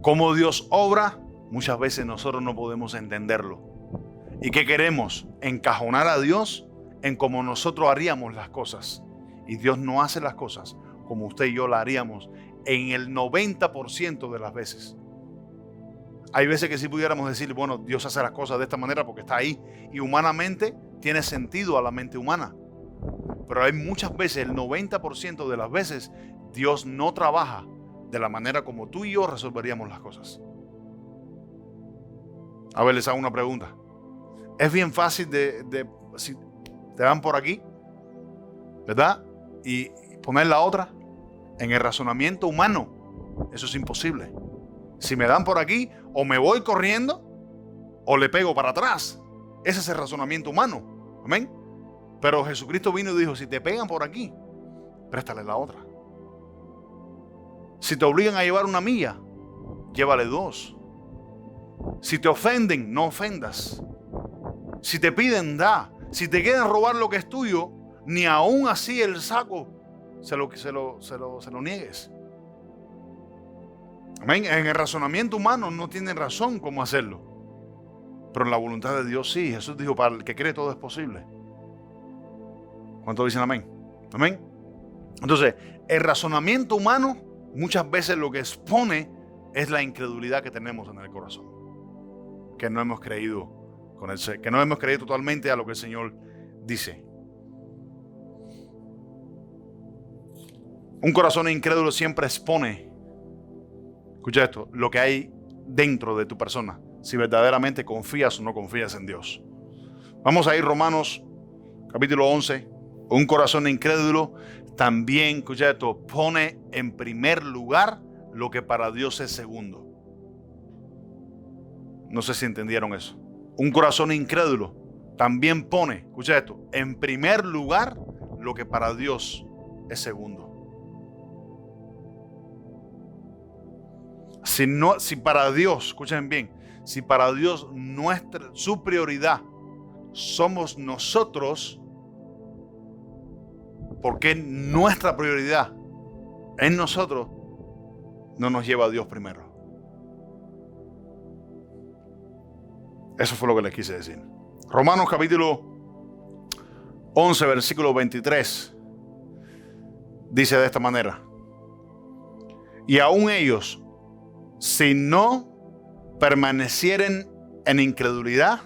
Cómo Dios obra, muchas veces nosotros no podemos entenderlo. ¿Y qué queremos? Encajonar a Dios en cómo nosotros haríamos las cosas. Y Dios no hace las cosas como usted y yo la haríamos en el 90% de las veces. Hay veces que sí pudiéramos decir, bueno, Dios hace las cosas de esta manera porque está ahí. Y humanamente tiene sentido a la mente humana. Pero hay muchas veces, el 90% de las veces, Dios no trabaja de la manera como tú y yo resolveríamos las cosas. A ver, les hago una pregunta. Es bien fácil si te dan por aquí, ¿verdad? Y poner la otra en el razonamiento humano. Eso es imposible. Si me dan por aquí, o me voy corriendo, o le pego para atrás. Ese es el razonamiento humano. Amén. Pero Jesucristo vino y dijo, si te pegan por aquí, préstale la otra. Si te obligan a llevar una milla, llévale 2. Si te ofenden, no ofendas. Si te piden, da. Si te quieren robar lo que es tuyo, ni aún así el saco se lo niegues. Amén. En el razonamiento humano no tienen razón cómo hacerlo. Pero en la voluntad de Dios sí. Jesús dijo, para el que cree todo es posible. ¿Cuántos dicen amén? Amén. Entonces, el razonamiento humano muchas veces lo que expone es la incredulidad que tenemos en el corazón. Que no hemos creído que no hemos creído totalmente a lo que el Señor dice. Un corazón incrédulo siempre expone, escucha esto, lo que hay dentro de tu persona, si verdaderamente confías o no confías en Dios. Vamos a ir Romanos capítulo 11. Un corazón incrédulo también, escucha esto, pone en primer lugar lo que para Dios es segundo. No sé si entendieron eso. Un corazón incrédulo también pone, escucha esto, en primer lugar lo que para Dios es segundo. Si para Dios, escuchen bien, si para Dios su prioridad somos nosotros, ¿por qué nuestra prioridad en nosotros no nos lleva a Dios primero? Eso fue lo que les quise decir. Romanos capítulo 11, versículo 23. Dice de esta manera. Y aún ellos, si no permanecieren en incredulidad,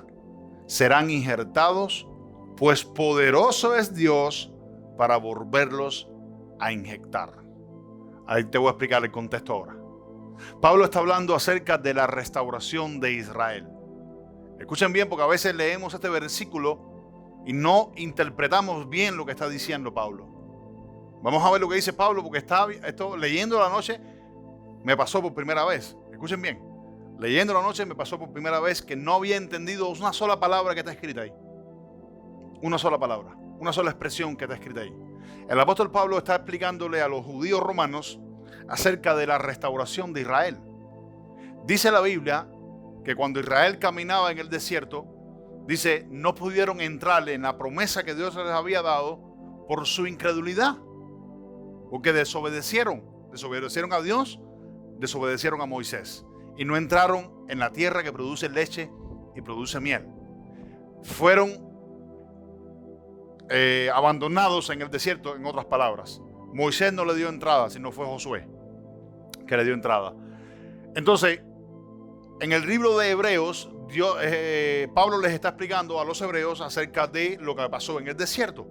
serán injertados, pues poderoso es Dios para volverlos a inyectar. Ahí te voy a explicar el contexto ahora. Pablo está hablando acerca de la restauración de Israel. Escuchen bien, porque a veces leemos este versículo y no interpretamos bien lo que está diciendo Pablo. Vamos a ver lo que dice Pablo, porque esto leyendo la noche me pasó por primera vez. Escuchen bien. Leyendo la noche me pasó por primera vez que no había entendido una sola palabra que está escrita ahí. Una sola palabra, una sola expresión que está escrita ahí. El apóstol Pablo está explicándole a los judíos romanos acerca de la restauración de Israel. Dice la Biblia que cuando Israel caminaba en el desierto, dice, no pudieron entrar en la promesa que Dios les había dado por su incredulidad. Porque desobedecieron a Dios, desobedecieron a Moisés. Y no entraron en la tierra que produce leche y produce miel. Fueron abandonados en el desierto, en otras palabras. Moisés no le dio entrada, sino fue Josué que le dio entrada. Entonces, en el libro de Hebreos, Pablo les está explicando a los hebreos acerca de lo que pasó en el desierto.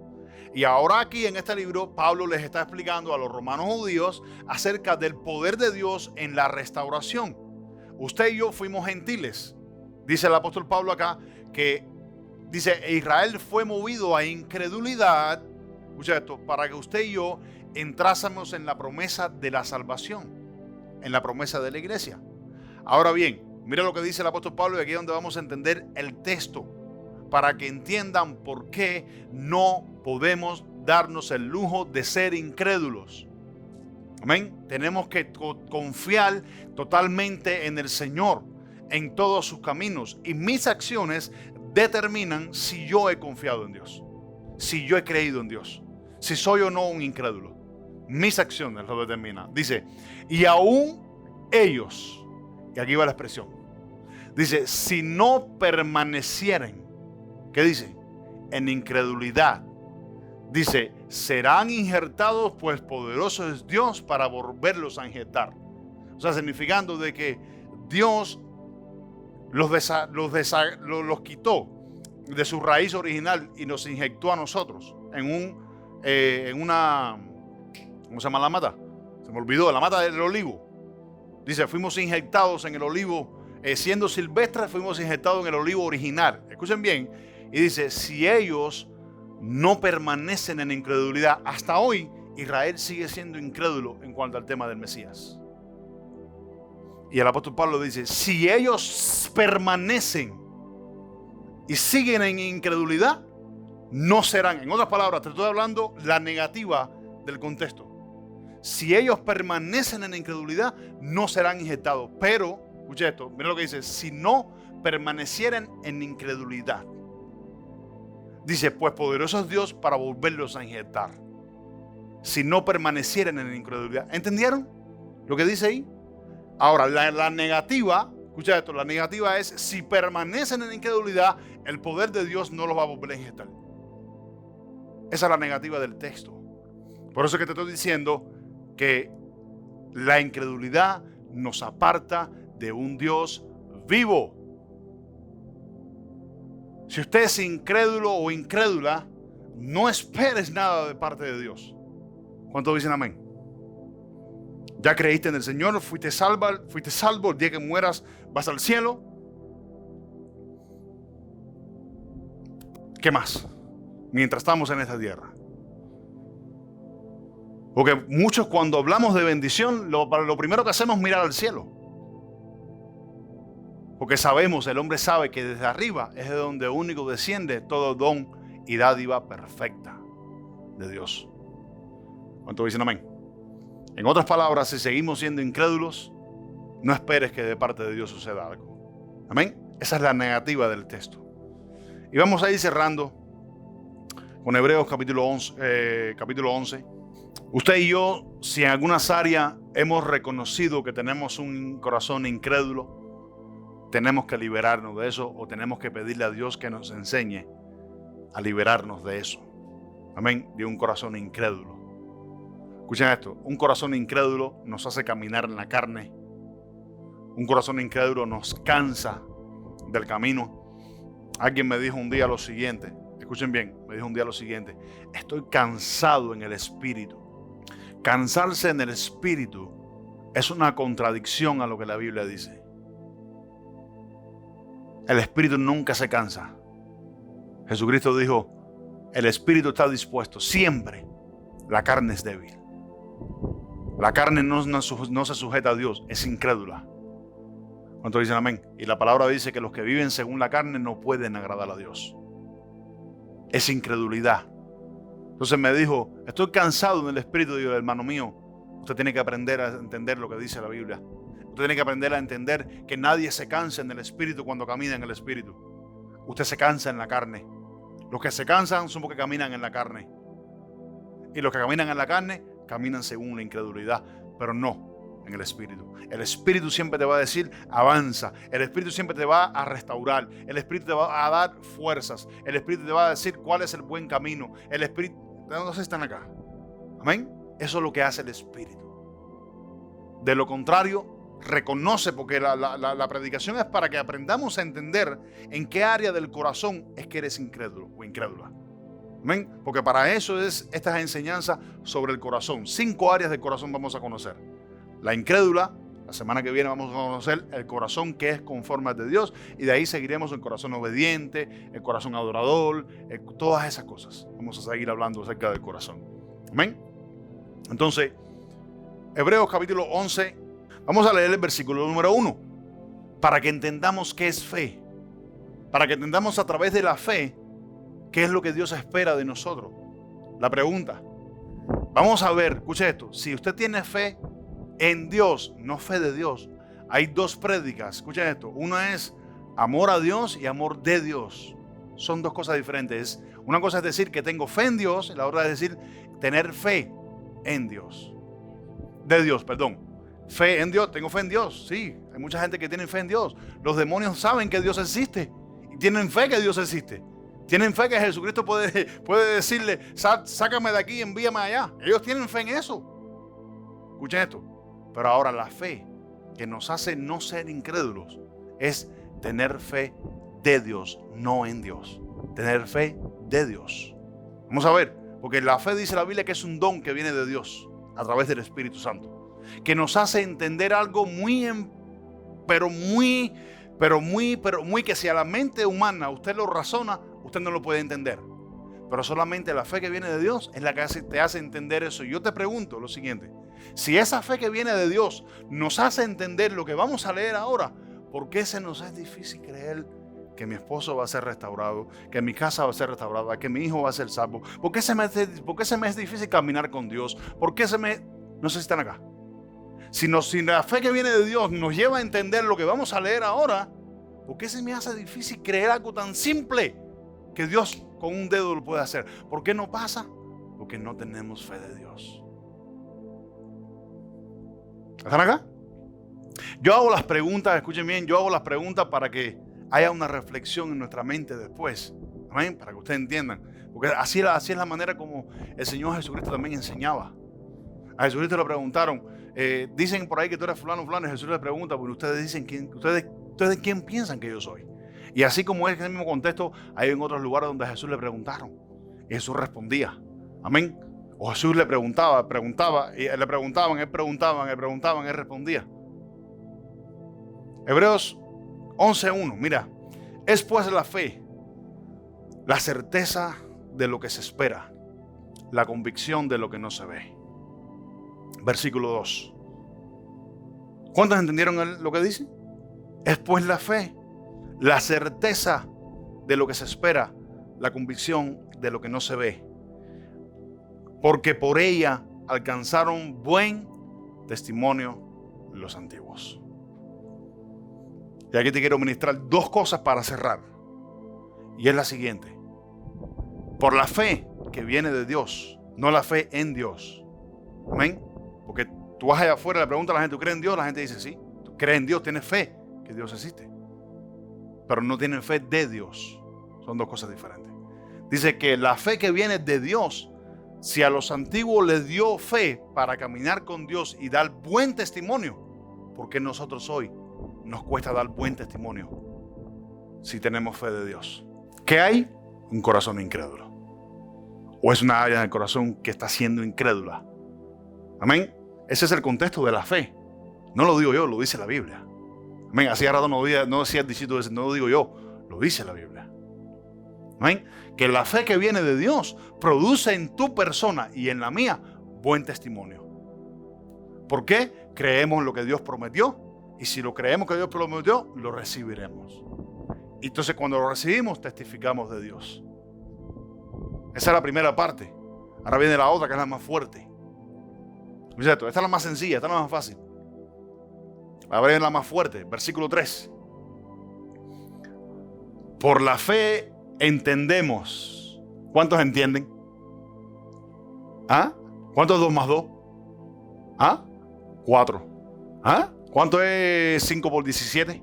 Y ahora aquí en este libro, Pablo les está explicando a los romanos judíos acerca del poder de Dios en la restauración. Usted y yo fuimos gentiles. Dice el apóstol Pablo acá que dice, Israel fue movido a incredulidad, escucha esto, para que usted y yo entrásemos en la promesa de la salvación, en la promesa de la iglesia. Ahora bien, mira lo que dice el apóstol Pablo, y aquí es donde vamos a entender el texto, para que entiendan por qué no podemos darnos el lujo de ser incrédulos. Amén. Tenemos que confiar totalmente en el Señor, en todos sus caminos, y mis acciones determinan si yo he confiado en Dios, si yo he creído en Dios, si soy o no un incrédulo. Mis acciones lo determinan. Dice, y aún ellos, y aquí va la expresión, dice, si no permanecieren, ¿qué dice? En incredulidad. Dice, serán injertados, pues poderoso es Dios para volverlos a injertar. O sea, significando de que Dios los quitó de su raíz original y nos inyectó a nosotros en una, ¿cómo se llama la mata? Se me olvidó, la mata del olivo. Dice, fuimos inyectados en el olivo, siendo silvestres, fuimos inyectados en el olivo original. Escuchen bien. Y dice, si ellos no permanecen en incredulidad, hasta hoy Israel sigue siendo incrédulo en cuanto al tema del Mesías. Y el apóstol Pablo dice, si ellos permanecen y siguen en incredulidad, no serán. En otras palabras, te estoy hablando la negativa del contexto. Si ellos permanecen en incredulidad, no serán injertados. Pero, escucha esto, mira lo que dice, si no permanecieran en incredulidad. Dice, pues poderoso es Dios para volverlos a injertar. Si no permanecieran en incredulidad. ¿Entendieron lo que dice ahí? Ahora, la negativa, escucha esto, la negativa es, si permanecen en incredulidad, el poder de Dios no los va a volver a injertar. Esa es la negativa del texto. Por eso es que te estoy diciendo que la incredulidad nos aparta de un Dios vivo. Si usted es incrédulo o incrédula, no esperes nada de parte de Dios. ¿Cuántos dicen amén? Ya creíste en el Señor, fuiste salvo, el día que mueras vas al cielo. ¿Qué más? Mientras estamos en esta tierra. Porque muchos cuando hablamos de bendición, lo primero que hacemos es mirar al cielo. Porque sabemos, el hombre sabe que desde arriba es de donde único desciende todo don y dádiva perfecta de Dios. ¿Cuántos dicen amén? En otras palabras, si seguimos siendo incrédulos, no esperes que de parte de Dios suceda algo. Amén. Esa es la negativa del texto. Y vamos a ir cerrando con Hebreos capítulo 11. Usted y yo, si en algunas áreas hemos reconocido que tenemos un corazón incrédulo, tenemos que liberarnos de eso, o tenemos que pedirle a Dios que nos enseñe a liberarnos de eso. Amén. De un corazón incrédulo. Escuchen esto, un corazón incrédulo nos hace caminar en la carne. Un corazón incrédulo nos cansa del camino. Alguien me dijo un día lo siguiente, escuchen bien, me dijo un día lo siguiente, estoy cansado en el espíritu. Cansarse en el espíritu es una contradicción a lo que la Biblia dice. El espíritu nunca se cansa. Jesucristo dijo, el espíritu está dispuesto. Siempre la carne es débil. La carne no se sujeta a Dios, es incrédula. ¿Cuántos dicen amén? Y la palabra dice que los que viven según la carne no pueden agradar a Dios. Es incredulidad. Entonces me dijo, estoy cansado en el espíritu. Digo, hermano mío, usted tiene que aprender a entender lo que dice la Biblia. Usted tiene que aprender a entender que nadie se cansa en el espíritu cuando camina en el espíritu. Usted se cansa en la carne. Los que se cansan son porque caminan en la carne. Y los que caminan en la carne, caminan según la incredulidad, pero no en el espíritu. El espíritu siempre te va a decir, avanza. El espíritu siempre te va a restaurar. El espíritu te va a dar fuerzas. El espíritu te va a decir cuál es el buen camino. El espíritu, no sé si están acá. Amén. Eso es lo que hace el espíritu. De lo contrario, reconoce, porque la predicación es para que aprendamos a entender en qué área del corazón es que eres incrédulo o incrédula. Amén. Porque para eso es esta enseñanza sobre el corazón. 5 áreas del corazón vamos a conocer. La incrédula, la semana que viene vamos a conocer el corazón que es conforme al de Dios, y de ahí seguiremos el corazón obediente, el corazón adorador, todas esas cosas. Vamos a seguir hablando acerca del corazón. Amén. Entonces, Hebreos capítulo 11, vamos a leer el versículo número 1, para que entendamos qué es fe, para que entendamos a través de la fe qué es lo que Dios espera de nosotros. La pregunta, vamos a ver, escuche esto, si usted tiene fe en Dios, no fe de Dios. Hay 2 prédicas, escuchen esto. Una es amor a Dios y amor de Dios. Son 2 cosas diferentes. Una cosa es decir que tengo fe en Dios, y la otra es decir tener fe en Dios. De Dios, perdón. Fe en Dios, tengo fe en Dios. Sí, hay mucha gente que tiene fe en Dios. Los demonios saben que Dios existe y tienen fe que Dios existe. Tienen fe que Jesucristo puede decirle, sácame de aquí, envíame allá. Ellos tienen fe en eso. Escuchen esto. Pero ahora la fe que nos hace no ser incrédulos es tener fe de Dios, no en Dios. Tener fe de Dios. Vamos a ver, porque la fe dice la Biblia que es un don que viene de Dios a través del Espíritu Santo, que nos hace entender algo pero muy que si a la mente humana usted lo razona, usted no lo puede entender. Pero solamente la fe que viene de Dios es la que te hace entender eso. Y yo te pregunto lo siguiente. Si esa fe que viene de Dios nos hace entender lo que vamos a leer ahora, ¿por qué se nos es difícil creer que mi esposo va a ser restaurado, que mi casa va a ser restaurada, que mi hijo va a ser salvo? ¿Por qué se me es difícil caminar con Dios? ¿Por qué no sé si están acá? Si la fe que viene de Dios nos lleva a entender lo que vamos a leer ahora, ¿por qué se me hace difícil creer algo tan simple que Dios con un dedo lo puede hacer? ¿Por qué no pasa? Porque no tenemos fe de Dios. ¿Están acá? Yo hago las preguntas, escuchen bien, yo hago las preguntas para que haya una reflexión en nuestra mente después. Amén, para que ustedes entiendan. Porque así es la manera como el Señor Jesucristo también enseñaba. A Jesucristo le preguntaron, dicen por ahí que tú eres fulano, fulano, y Jesús le pregunta, porque ustedes dicen, ¿ustedes quién piensan que yo soy? Y así como es el mismo contexto, hay en otros lugares donde a Jesús le preguntaron. Y Jesús respondía. Amén. O Jesús le preguntaba, y le preguntaban, él respondía. Hebreos 11:1, mira. Es pues la fe, la certeza de lo que se espera, la convicción de lo que no se ve. Versículo 2. ¿Cuántos entendieron lo que dice? Es pues la fe, la certeza de lo que se espera, la convicción de lo que no se ve. Porque por ella alcanzaron buen testimonio los antiguos. Y aquí te quiero ministrar 2 cosas para cerrar. Y es la siguiente. Por la fe que viene de Dios, no la fe en Dios. Amén. Porque tú vas allá afuera y le preguntas a la gente, ¿tú crees en Dios? La gente dice, sí. Tú crees en Dios, tienes fe que Dios existe. Pero no tienen fe de Dios. Son 2 cosas diferentes. Dice que la fe que viene de Dios, si a los antiguos les dio fe para caminar con Dios y dar buen testimonio, ¿por qué nosotros hoy nos cuesta dar buen testimonio si tenemos fe de Dios? ¿Qué hay? Un corazón incrédulo. O es una área del corazón que está siendo incrédula. Amén. Ese es el contexto de la fe. No lo digo yo, lo dice la Biblia. Amén. Así rato no decía el discípulo, no lo digo yo, lo dice la Biblia. Amén. Que la fe que viene de Dios produce en tu persona y en la mía buen testimonio. ¿Por qué? Creemos en lo que Dios prometió. Y si lo creemos que Dios prometió, lo recibiremos. Y entonces cuando lo recibimos, testificamos de Dios. Esa es la primera parte. Ahora viene la otra, que es la más fuerte. Esta es la más sencilla, esta es la más fácil. Ahora viene la más fuerte. Versículo 3. Por la fe entendemos. ¿Cuántos entienden? ¿Ah? ¿Cuánto es 2 más 2? ¿Ah? 4. ¿Ah? ¿Cuánto es 5 por 17?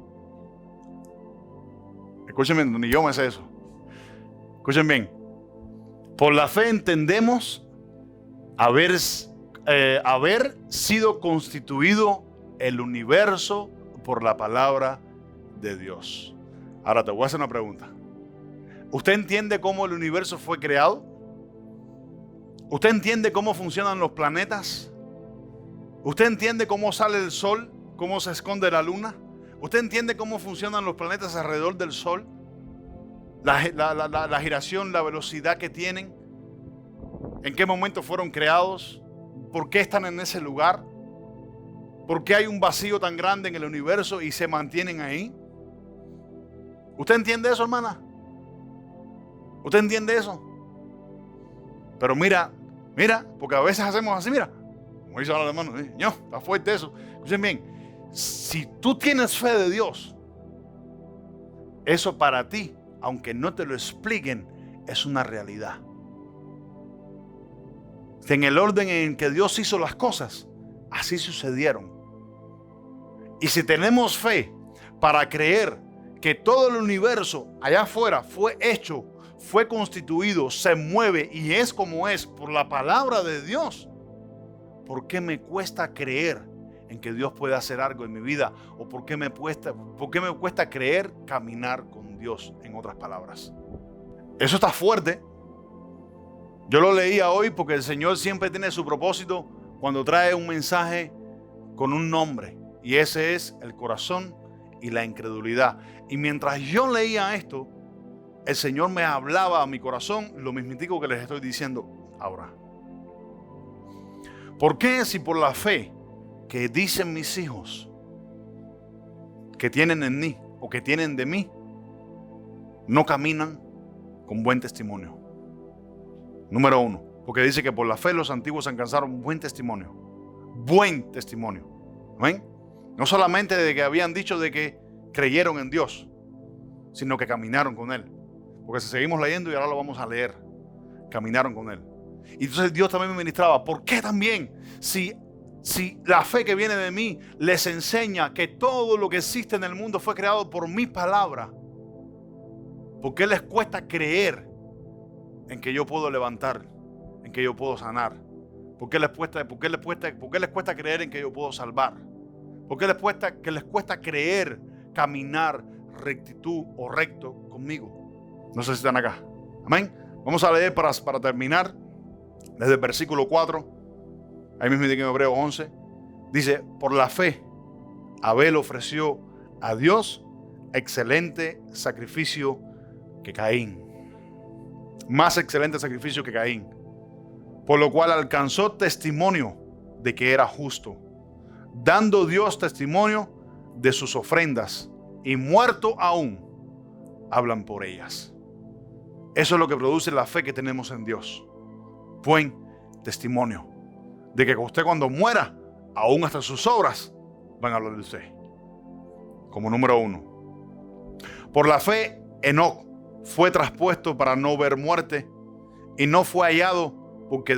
Escúchenme, ni yo me sé eso. Escuchen bien. Por la fe entendemos haber sido constituido el universo por la palabra de Dios. Ahora te voy a hacer una pregunta. ¿Usted entiende cómo el universo fue creado? ¿Usted entiende cómo funcionan los planetas? ¿Usted entiende cómo sale el sol? ¿Cómo se esconde la luna? ¿Usted entiende cómo funcionan los planetas alrededor del sol? La giración, la velocidad que tienen. ¿En qué momento fueron creados? ¿Por qué están en ese lugar? ¿Por qué hay un vacío tan grande en el universo y se mantienen ahí? ¿Usted entiende eso, hermana? ¿Usted entiende eso? Pero mira, porque a veces hacemos así, mira. Como dice ahora el hermano, no, está fuerte eso. Escuchen bien, si tú tienes fe de Dios, eso para ti, aunque no te lo expliquen, es una realidad. En el orden en que Dios hizo las cosas, así sucedieron. Y si tenemos fe para creer que todo el universo allá afuera fue hecho, fue constituido, se mueve y es como es por la palabra de Dios, ¿por qué me cuesta creer en que Dios puede hacer algo en mi vida? ¿O por qué me cuesta creer caminar con Dios, en otras palabras? Eso está fuerte. Yo lo leía hoy porque el Señor siempre tiene su propósito cuando trae un mensaje con un nombre. Y ese es el corazón y la incredulidad. Y mientras yo leía esto, el Señor me hablaba a mi corazón lo mismitico que les estoy diciendo ahora. ¿Por qué si por la fe que dicen mis hijos que tienen en mí o que tienen de mí, no caminan con buen testimonio? Número 1, porque dice que por la fe los antiguos alcanzaron buen testimonio. Buen testimonio. ¿Amén? No solamente de que habían dicho de que creyeron en Dios, sino que caminaron con Él. Porque si seguimos leyendo, y ahora lo vamos a leer, caminaron con Él. Y entonces Dios también me ministraba. ¿Por qué también? Si la fe que viene de mí les enseña que todo lo que existe en el mundo fue creado por mi palabra, ¿por qué les cuesta creer en que yo puedo levantar, en que yo puedo sanar? ¿Por qué les cuesta creer en que yo puedo salvar? ¿Por qué les cuesta creer caminar rectitud o recto conmigo? No sé si están acá. Amén. Vamos a leer para terminar desde el versículo 4. Ahí mismo en Hebreos 11. Dice, por la fe, Abel ofreció a Dios excelente sacrificio que Caín. Más excelente sacrificio que Caín. Por lo cual alcanzó testimonio de que era justo, dando Dios testimonio de sus ofrendas, y muerto aún, hablan por ellas. Eso es lo que produce la fe que tenemos en Dios. Buen testimonio de que usted cuando muera, aún hasta sus obras van a hablar de usted. Como número 1. Por la fe, Enoc fue traspuesto para no ver muerte, y no fue hallado porque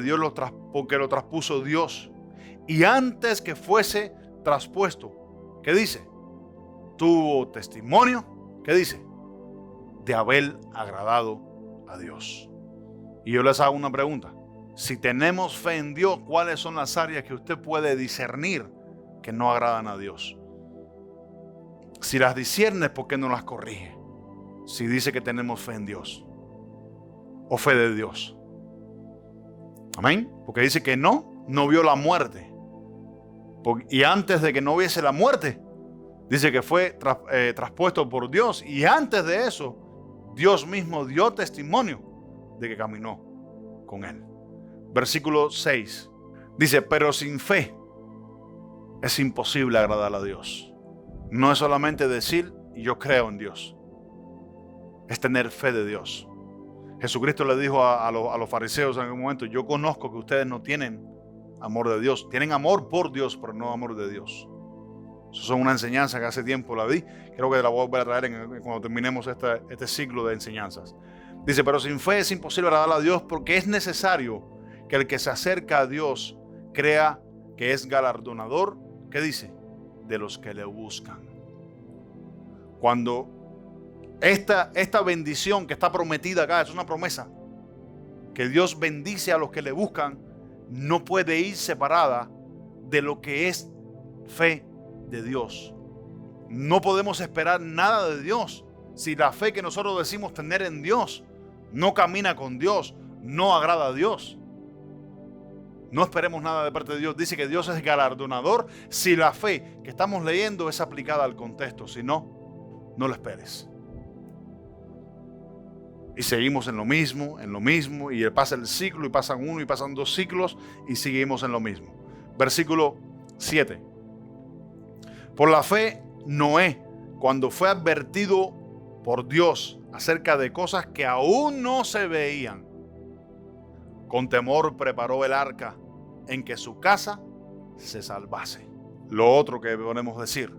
lo traspuso Dios. Y antes que fuese traspuesto, ¿qué dice? Tuvo testimonio, ¿qué dice? De haber agradado a Dios. Y yo les hago una pregunta. Si tenemos fe en Dios, ¿cuáles son las áreas que usted puede discernir que no agradan a Dios? Si las discierne, ¿por qué no las corrige? Si dice que tenemos fe en Dios o fe de Dios. Amén. Porque dice que no vio la muerte. Y antes de que no viese la muerte, dice que fue traspuesto por Dios. Y antes de eso, Dios mismo dio testimonio de que caminó con él. Versículo 6 dice, pero sin fe es imposible agradar a Dios. No es solamente decir, yo creo en Dios. Es tener fe de Dios. Jesucristo le dijo a los fariseos en algún momento, yo conozco que ustedes no tienen amor de Dios. Tienen amor por Dios, pero no amor de Dios. Eso es una enseñanza que hace tiempo la di. Creo que la voy a volver a traer cuando terminemos este ciclo de enseñanzas. Dice, pero sin fe es imposible agradar a Dios porque es necesario que el que se acerca a Dios crea que es galardonador, ¿qué dice? De los que le buscan. Cuando esta bendición que está prometida acá, es una promesa, que Dios bendice a los que le buscan, no puede ir separada de lo que es fe de Dios. No podemos esperar nada de Dios si la fe que nosotros decimos tener en Dios no camina con Dios, no agrada a Dios. No esperemos nada de parte de Dios. Dice que Dios es galardonador si la fe que estamos leyendo es aplicada al contexto. Si no, no lo esperes. Y seguimos en lo mismo, y pasa el ciclo, y pasan uno, y pasan dos ciclos, y seguimos en lo mismo. Versículo 7. Por la fe, Noé, cuando fue advertido por Dios acerca de cosas que aún no se veían, con temor preparó el arca en que su casa se salvase. Lo otro que podemos decir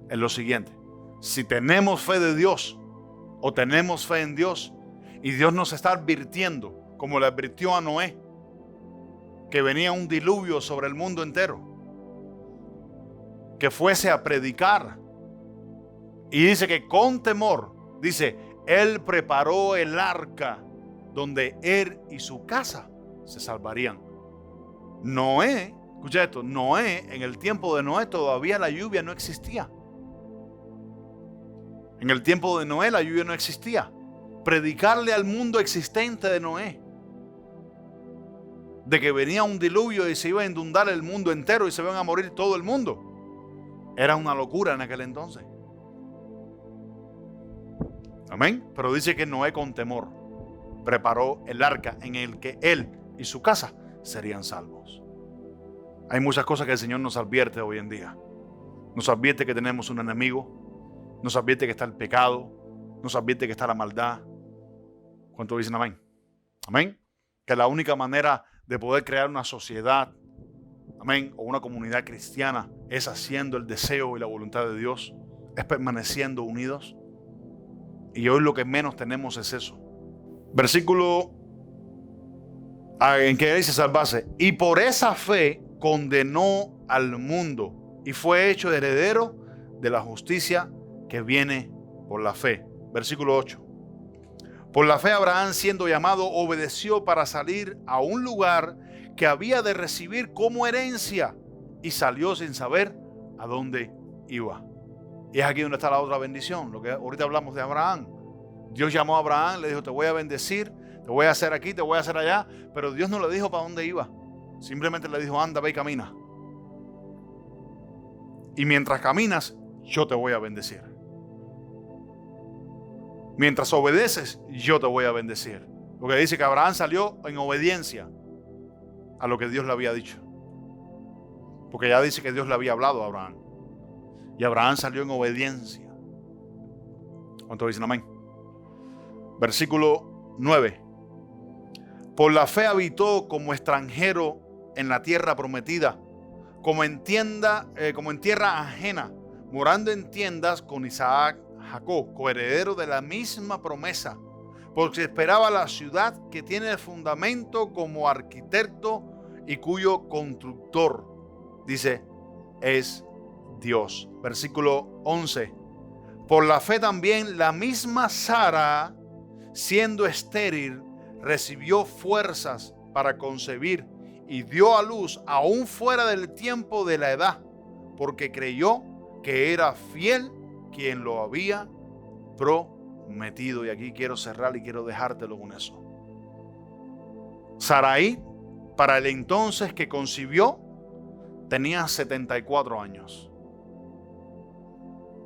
es lo siguiente. Si tenemos fe de Dios, o tenemos fe en Dios, y Dios nos está advirtiendo, como le advirtió a Noé, que venía un diluvio sobre el mundo entero, que fuese a predicar, y dice que con temor, dice, él preparó el arca donde él y su casa se salvarían. Noé, escucha esto, Noé, en el tiempo de Noé todavía la lluvia no existía. En el tiempo de Noé la lluvia no existía. Predicarle al mundo existente de Noé de que venía un diluvio y se iba a inundar el mundo entero y se iban a morir todo el mundo, era una locura en aquel entonces. Amén. Pero dice que Noé con temor preparó el arca en el que él y su casa serían salvos. Hay muchas cosas que el Señor nos advierte hoy en día. Nos advierte que tenemos un enemigo. Nos advierte que está el pecado. Nos advierte que está la maldad. ¿Cuántos dicen amén? Amén. Que la única manera de poder crear una sociedad, amén, o una comunidad cristiana es haciendo el deseo y la voluntad de Dios, es permaneciendo unidos. Y hoy lo que menos tenemos es eso. Versículo en que dice salvarse. Y por esa fe condenó al mundo y fue hecho heredero de la justicia que viene por la fe. Versículo 8. Por la fe Abraham, siendo llamado, obedeció para salir a un lugar que había de recibir como herencia y salió sin saber a dónde iba. Y es aquí donde está la otra bendición, lo que ahorita hablamos de Abraham. Dios llamó a Abraham, le dijo, te voy a bendecir, te voy a hacer aquí, te voy a hacer allá, pero Dios no le dijo para dónde iba. Simplemente le dijo, anda, ve y camina. Y mientras caminas, yo te voy a bendecir. Mientras obedeces, yo te voy a bendecir. Porque dice que Abraham salió en obediencia a lo que Dios le había dicho. Porque ya dice que Dios le había hablado a Abraham. Y Abraham salió en obediencia. ¿Cuántos dicen amén? Versículo 9. Por la fe habitó como extranjero en la tierra prometida, como en tierra ajena, morando en tiendas con Isaac, Jacob, coheredero de la misma promesa, porque esperaba la ciudad que tiene el fundamento, como arquitecto y cuyo constructor, dice, es Dios. Versículo 11. Por la fe también la misma Sara, siendo estéril, recibió fuerzas para concebir y dio a luz aún fuera del tiempo de la edad, porque creyó que era fiel quien lo había prometido. Y aquí quiero cerrar y quiero dejártelo con eso. Sarai, para el entonces que concibió, tenía 74 años.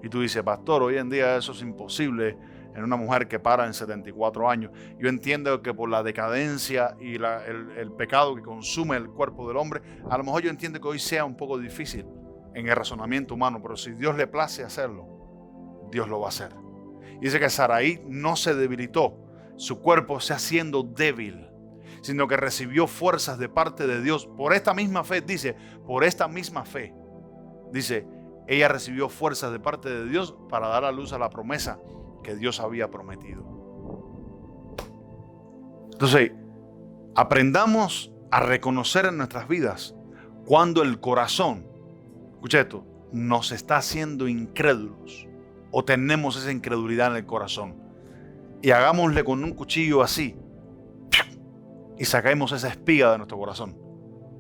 Y tú dices, pastor, hoy en día eso es imposible. en una mujer que para en 74 años. Yo entiendo que por la decadencia y el pecado que consume el cuerpo del hombre, a lo mejor yo entiendo que hoy sea un poco difícil en el razonamiento humano, pero si Dios le place hacerlo, Dios lo va a hacer. Y dice que Sarai no se debilitó, su cuerpo se haciendo débil, sino que recibió fuerzas de parte de Dios. Por esta misma fe, dice, dice, ella recibió fuerzas de parte de Dios para dar a luz a la promesa que Dios había prometido. Entonces, aprendamos a reconocer en nuestras vidas cuando el corazón, escucha esto, nos está haciendo incrédulos o tenemos esa incredulidad en el corazón. Y hagámosle con un cuchillo así y saquemos esa espiga de nuestro corazón,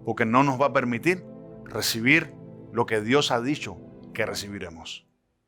porque no nos va a permitir recibir lo que Dios ha dicho que recibiremos.